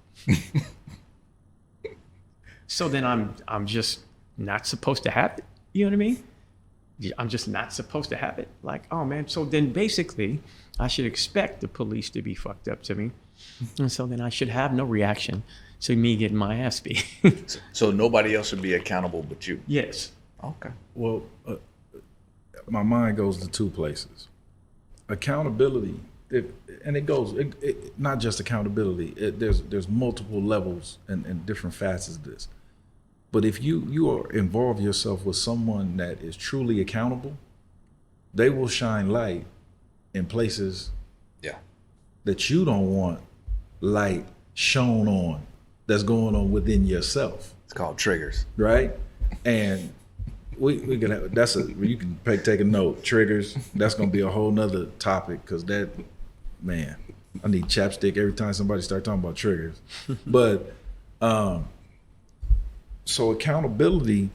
So then I'm just not supposed to have it. You know what I mean? I'm just not supposed to have it. Like, oh man. So then basically I should expect the police to be fucked up to me. And so then I should have no reaction to me getting my ass beat. So nobody else should be accountable but you. Yes. Okay. Well, my mind goes to two places. Accountability, it goes not just accountability. There's multiple levels and different facets of this. But if you are involve yourself with someone that is truly accountable, they will shine light in places that you don't want light shown on, that's going on within yourself. It's called triggers. Right? And we can have, you can take a note. Triggers. That's gonna be a whole nother topic, because that, man, I need chapstick every time somebody start talking about triggers. But so accountability.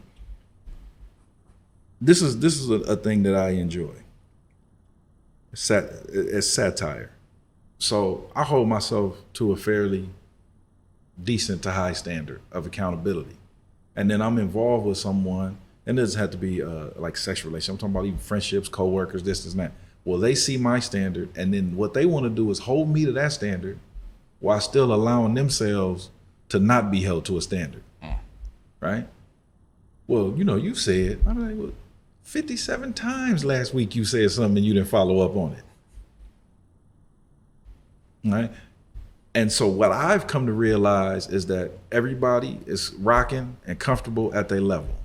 This is a thing that I enjoy. It's satire. So I hold myself to a fairly decent to high standard of accountability, and then I'm involved with someone. And it doesn't have to be like sexual relations. I'm talking about even friendships, coworkers, this and that. Well, they see my standard, and then what they want to do is hold me to that standard while still allowing themselves to not be held to a standard. Right? Well, you said, I'm like, well, 57 times last week you said something and you didn't follow up on it. Right? And so what I've come to realize is that everybody is rocking and comfortable at their level.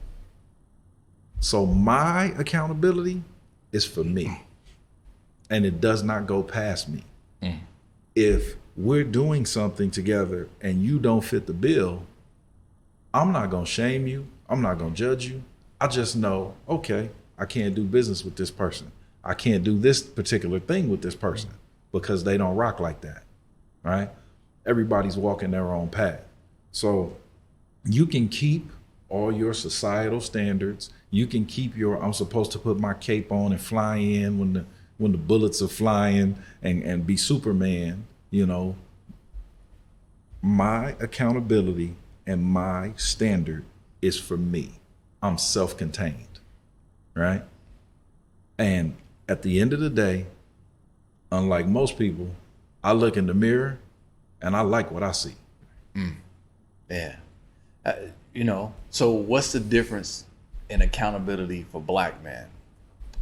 So my accountability is for me, and it does not go past me. If we're doing something together and you don't fit the bill, I'm not gonna shame you. I'm not gonna judge you. I just know, okay, I can't do business with this person. I can't do this particular thing with this person because they don't rock like that, right? Everybody's walking their own path. So you can keep all your societal standards. You can keep I'm supposed to put my cape on and fly in when the bullets are flying and be Superman, My accountability and my standard is for me. I'm self-contained, right? And at the end of the day, unlike most people, I look in the mirror and I like what I see. Yeah. So what's the difference in accountability for black men?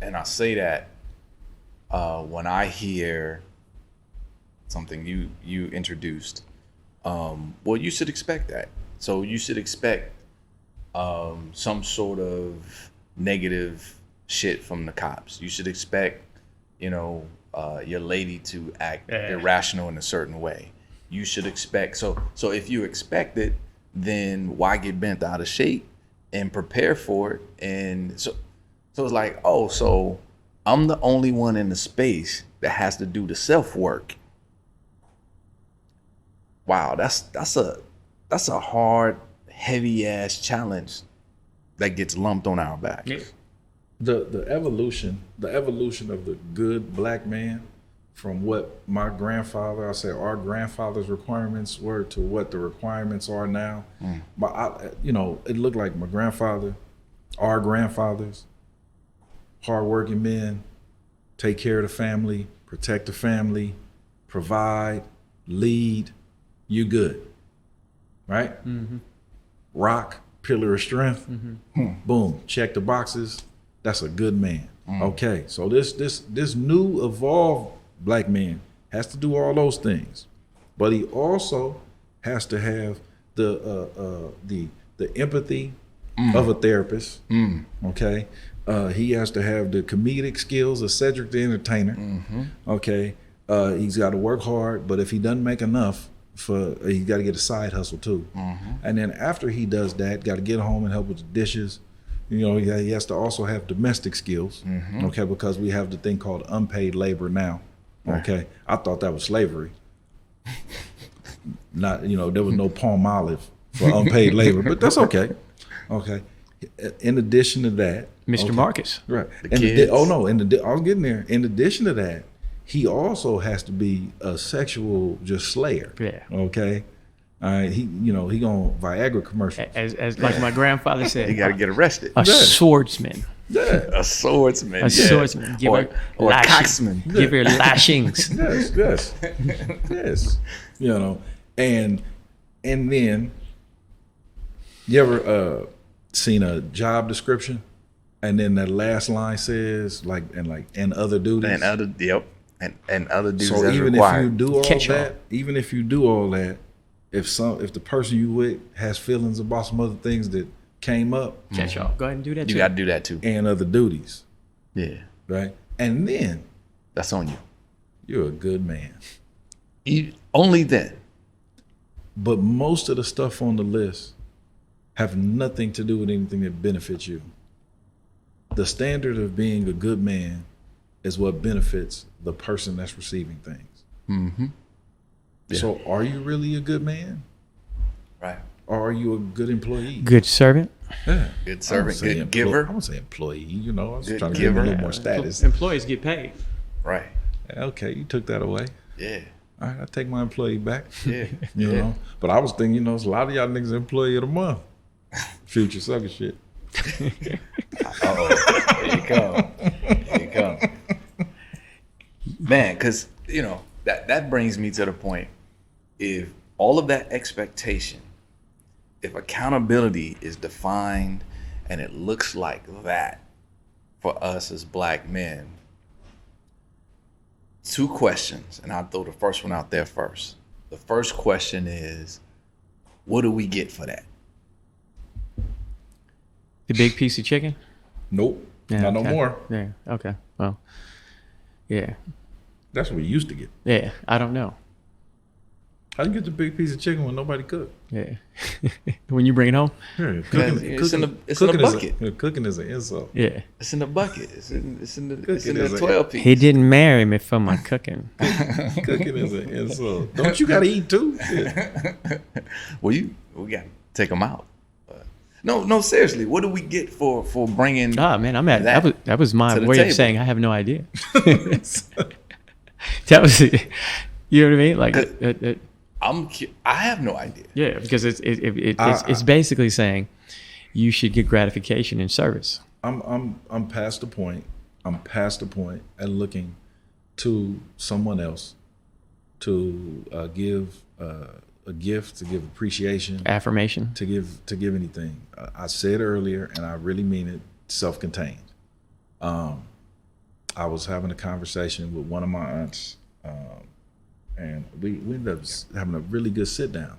And I say that when I hear something you introduced, well, you should expect that. So you should expect some sort of negative shit from the cops. You should expect, your lady to act irrational in a certain way. You should expect, so if you expect it, then why get bent out of shape and prepare for it? And so it's like, oh, so I'm the only one in the space that has to do the self-work. Wow, that's a hard, heavy ass challenge that gets lumped on our back. Yeah. The evolution of the good black man from what my grandfather, I say our grandfather's requirements were to what the requirements are now. But it looked like my grandfather, our grandfathers, hardworking men, take care of the family, protect the family, provide, lead, you good, right? Rock, pillar of strength, boom, check the boxes. That's a good man. Okay, so this new evolved black man has to do all those things, but he also has to have the empathy of a therapist. Okay, he has to have the comedic skills of Cedric the Entertainer. Okay, He's got to work hard, but if he doesn't make enough, he's got to get a side hustle too. And then after he does that, got to get home and help with the dishes. You know, he has to also have domestic skills, okay, because we have the thing called unpaid labor now, okay? I thought that was slavery. Not, you know, there was no palm olive for unpaid labor, but that's okay, okay? In addition to that. Mr. Marcus. Right. The kids. I was getting there. In addition to that, he also has to be a sexual just slayer. Yeah. Okay. All right. He gonna Viagra commercials. As like my grandfather said, You got to get arrested. a swordsman. Yeah. A swordsman. A swordsman. Give her or a lashing. coxman. Give her lashings. Yes. You know, and then you ever seen a job description, and then that last line says and other duties. And other duties So as even required. if you do all Catch all. that, if the person you with has feelings about some other things that came up, Catch y'all. Go ahead and do that You too. got to do that too. and other duties, Yeah. right? And then That's on you. you're a good man. Only then. But most of the stuff on the list have nothing to do with anything that benefits you. The standard of being a good man is what benefits the person that's receiving things. Yeah. So are you really a good man? Right. Or are you a good employee? Good servant. Yeah. Good servant, I good giver. I would say employee, you know, I was Good trying to give him a giver. little more status. Employees get paid. Right. Okay, you took that away. Yeah. All right, I take my employee back. Yeah. You know, but I was thinking, you know, it's a lot of y'all niggas employee of the month. Future sucker shit. Uh-oh. Here you come. Here you come. Man, because, you know, that brings me to the point. If all of that expectation, if accountability is defined and it looks like that for us as black men, 2 questions, and I'll throw the first one out there first. The first question is, what do we get for that? The big piece of chicken. Nope, Yeah, not okay. no more. Yeah. Okay. Well. Yeah. That's what we used to get. Yeah. I don't know. How you get the big piece of chicken when nobody cook? Yeah. When you bring it home. Yeah, It's in a cooking bucket. Cooking is an insult. Yeah. It's in the bucket. It's in the Cooking is a- 12 piece. He didn't marry me for my cooking. Cooking is an insult. Don't you gotta eat too? Yeah. Well, we got to take them out. No, seriously. What do we get for bringing? Ah, man, I'm at that was my to the way table. of saying I have no idea. That was, you know what I mean? Like, I have no idea. yeah, because it's basically saying you should get gratification in service. I'm past the point. I'm past the point at looking to someone else to give a gift, to give appreciation, Affirmation. to give anything. I said earlier, and I really mean it, self-contained. I was having a conversation with one of my aunts, and we ended up having a really good sit down.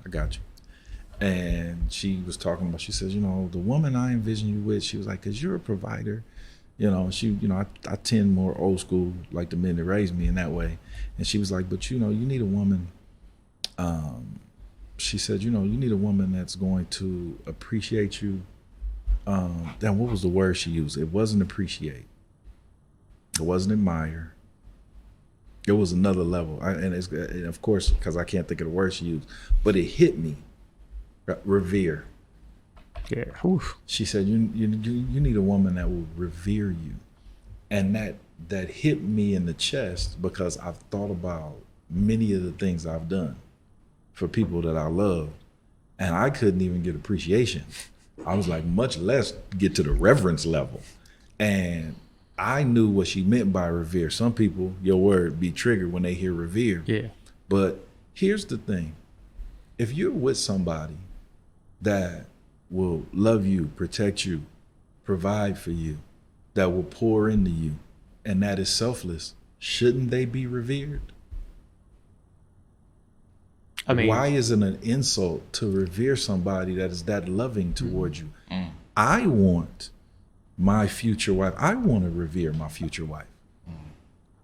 I got you. And she was talking about, she says, you know, the woman I envision you with, she was like, because you're a provider. You know, I tend more old school, like the men that raised me in that way. And she was like, but you know, you need a woman. She said, you know, you need a woman that's going to appreciate you. Then what was the word she used? It wasn't appreciate. It wasn't admire. It was another level. And of course, because I can't think of the word she used, but it hit me. Revere. Yeah. Oof. She said, you need a woman that will revere you. And that hit me in the chest because I've thought about many of the things I've done for people that I love, and I couldn't even get appreciation. I was like, much less get to the reverence level. And I knew what she meant by revere. Some people, your word, be triggered when they hear revere. Yeah. But here's the thing. If you're with somebody that will love you, protect you, provide for you, that will pour into you, and that is selfless, shouldn't they be revered? I mean, why is it an insult to revere somebody that is that loving towards you? I want my future wife, I want to revere my future wife.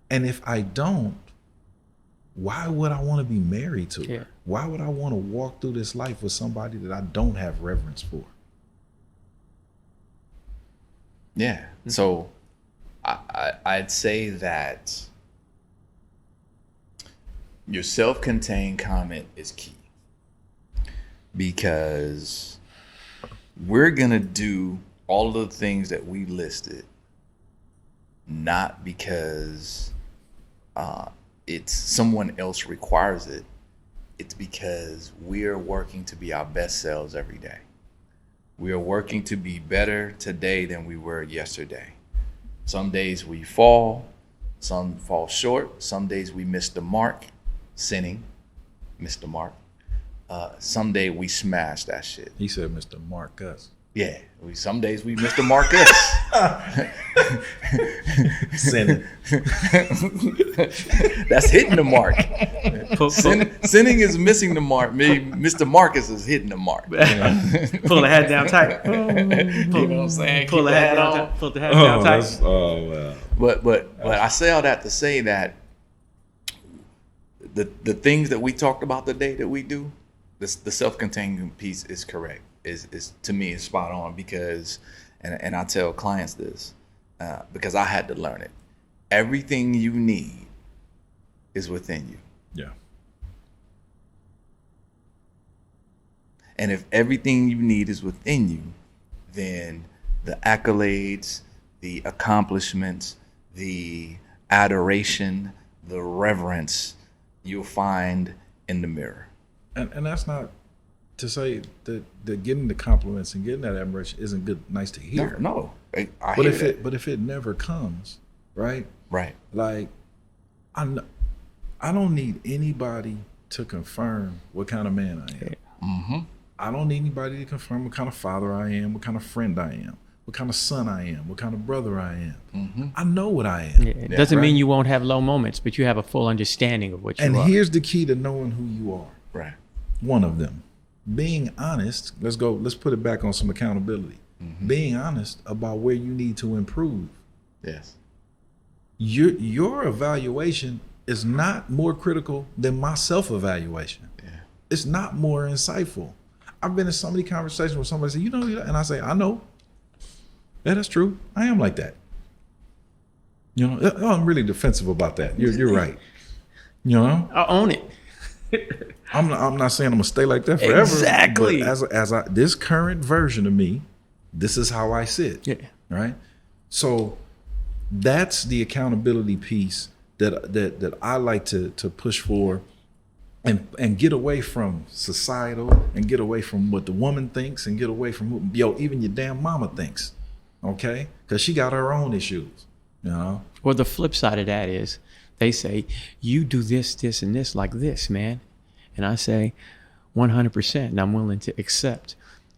And if I don't, why would I want to be married to her? Yeah. Why would I want to walk through this life with somebody that I don't have reverence for? Yeah. So I'd say that your self-contained comment is key, because we're going to do all of the things that we listed, not because it's someone else requires it. It's because we're working to be our best selves every day. We are working to be better today than we were yesterday. Some days we fall, some fall short. Some days we miss the mark, sinning, miss the mark. Someday we smash that shit. He said, Mr. Marcus. Yeah, some days we miss the Marcus. Sinning. That's hitting the mark. Sinning is missing the mark. Mr. Marcus is hitting the mark. Pull the hat down tight. You know what I'm saying? Pull the Keep hat down on. tight. Pull the hat down tight. Wow. But I say all that to say that the things that we talked about today that we do, the self-contained piece is correct. Is to me is spot on, because and I tell clients this because I had to learn it. Everything you need is within you. Yeah. And if everything you need is within you, then the accolades, the accomplishments, the adoration, the reverence you'll find in the mirror. And that's not to say that getting the compliments and getting that admiration isn't good, nice to hear. No, I But hear if that. but if it never comes, right? Right. Like, I don't need anybody to confirm what kind of man I am. Mm-hmm. I don't need anybody to confirm what kind of father I am, what kind of friend I am, what kind of son I am, what kind of brother I am. Mm-hmm. I know what I am. Yeah, it doesn't right. mean you won't have low moments, but you have a full understanding of what you And are. here's the key to knowing who you are. Right. One of them, being honest. Let's put it back on some accountability. Mm-hmm. Being honest about where you need to improve. Yes. Your evaluation is not more critical than my self-evaluation. Yeah. It's not more insightful. I've been in so many conversations where somebody say, and I say, I know. Yeah, that's true. I am like that. I'm really defensive about that. You're right. I'll own it. I'm not saying I'm gonna stay like that forever. Exactly. But as this current version of me, this is how I sit. Yeah. Right. So that's the accountability piece that I like to push for, and get away from societal, and get away from what the woman thinks, and get away from even your damn mama thinks. Okay, because she got her own issues. Well, the flip side of that is they say, you do this, this, and this like this, man. And I say 100%, and I'm willing to accept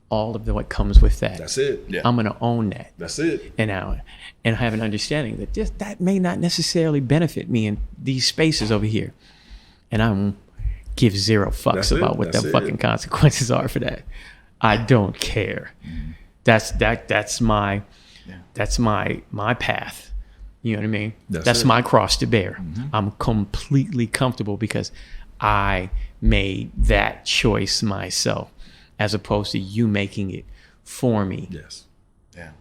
all of what comes with that. That's it. Yeah. I'm going to own that. That's it. And have an understanding that that may not necessarily benefit me in these spaces over here. And I won't give zero fucks That's it. about what That's the it. fucking consequences are for that. I don't care. Mm-hmm. That's my path. You know what I mean? That's it. My cross to bear. Mm-hmm. I'm completely comfortable because I made that choice myself, as opposed to you making it for me. Yes. Yeah.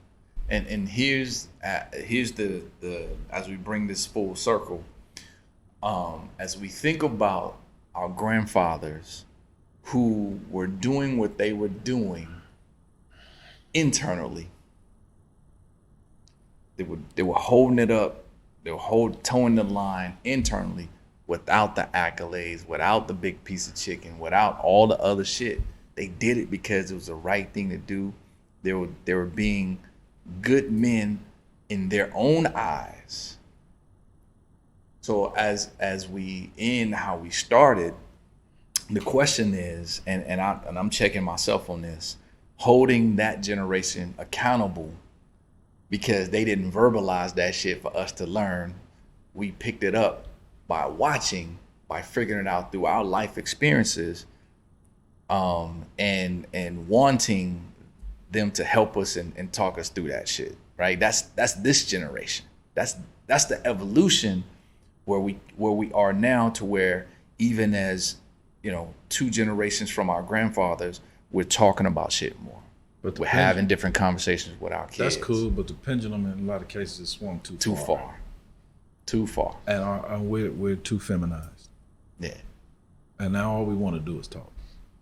And here's the as we bring this full circle, as we think about our grandfathers who were doing what they were doing internally. They were holding it up. They were towing the line internally, without the accolades, without the big piece of chicken, without all the other shit. They did it because it was the right thing to do. They were being good men in their own eyes. So as we end how we started, the question is, and I'm checking myself on this, holding that generation accountable, because they didn't verbalize that shit for us to learn. We picked it up by watching, by figuring it out through our life experiences, and wanting them to help us and talk us through that shit, right? That's this generation. That's the evolution where we are now, to where even as, you know, 2 generations from our grandfathers, we're talking about shit more. But We're having different conversations with our kids. That's cool, but the pendulum in a lot of cases is swung too far. Too far. And we're too feminized. Yeah. And now all we want to do is talk.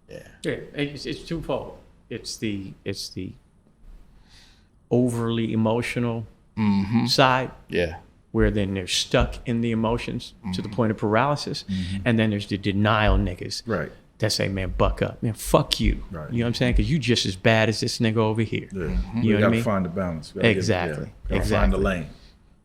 Yeah. Yeah, it's twofold. It's the overly emotional side, Yeah. where then they're stuck in the emotions to the point of paralysis, and then there's the denial niggas Right. that say, "Man, buck up, man, fuck you." Right. You know what I'm saying? Because you just as bad as this nigga over here. Yeah. You We know what I got to mean? find the balance. Exactly. Gotta find the Exactly. lane.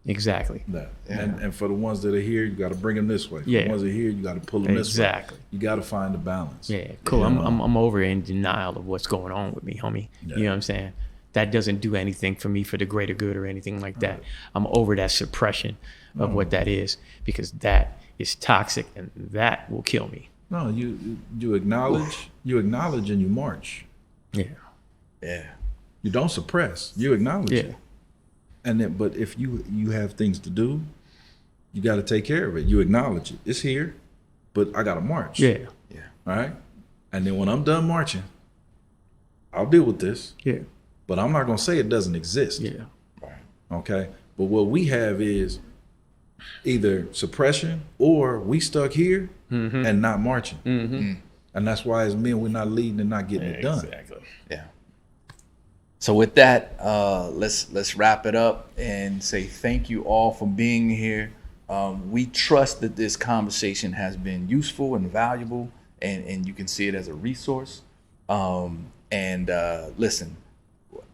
Exactly. Yeah. And for the ones that are here, you got to bring them this way. For Yeah. the ones that are here, you got to pull them this way. Exactly. You got to find the balance. Yeah, cool. You know? I'm over in denial of what's going on with me, homie. Yeah. You know what I'm saying? That doesn't do anything for me for the greater good or anything like that. I'm over that suppression of what that is, because that is toxic and that will kill me. No, you acknowledge, and you march. Yeah. Yeah. You don't suppress. You acknowledge Yeah. it. And then, but if you have things to do, you got to take care of it. You acknowledge it. It's here, but I got to march. Yeah. Yeah. All right. And then when I'm done marching, I'll deal with this. Yeah. But I'm not gonna say it doesn't exist. Yeah. Right. Okay. But what we have is either suppression or we stuck here and not marching. And that's why as men we're not leading and not getting it done. Exactly. Yeah. So with that, let's wrap it up and say thank you all for being here. We trust that this conversation has been useful and valuable, and you can see it as a resource. Listen,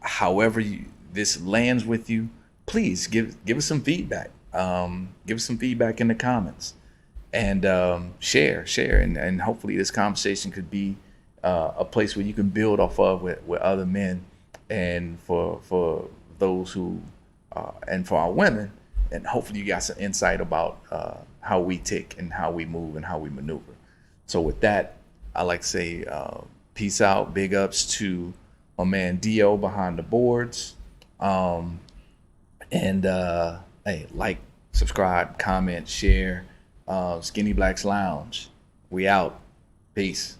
however this lands with you, please give us some feedback. Give us some feedback in the comments, and share, and hopefully this conversation could be a place where you can build off of with other men, and for those who and for our women, and hopefully you got some insight about how we tick and how we move and how we maneuver. So with that, I like to say peace out, big ups to my man Dio behind the boards, hey, like, subscribe, comment, share. Skinny Blacks Lounge, we out. Peace.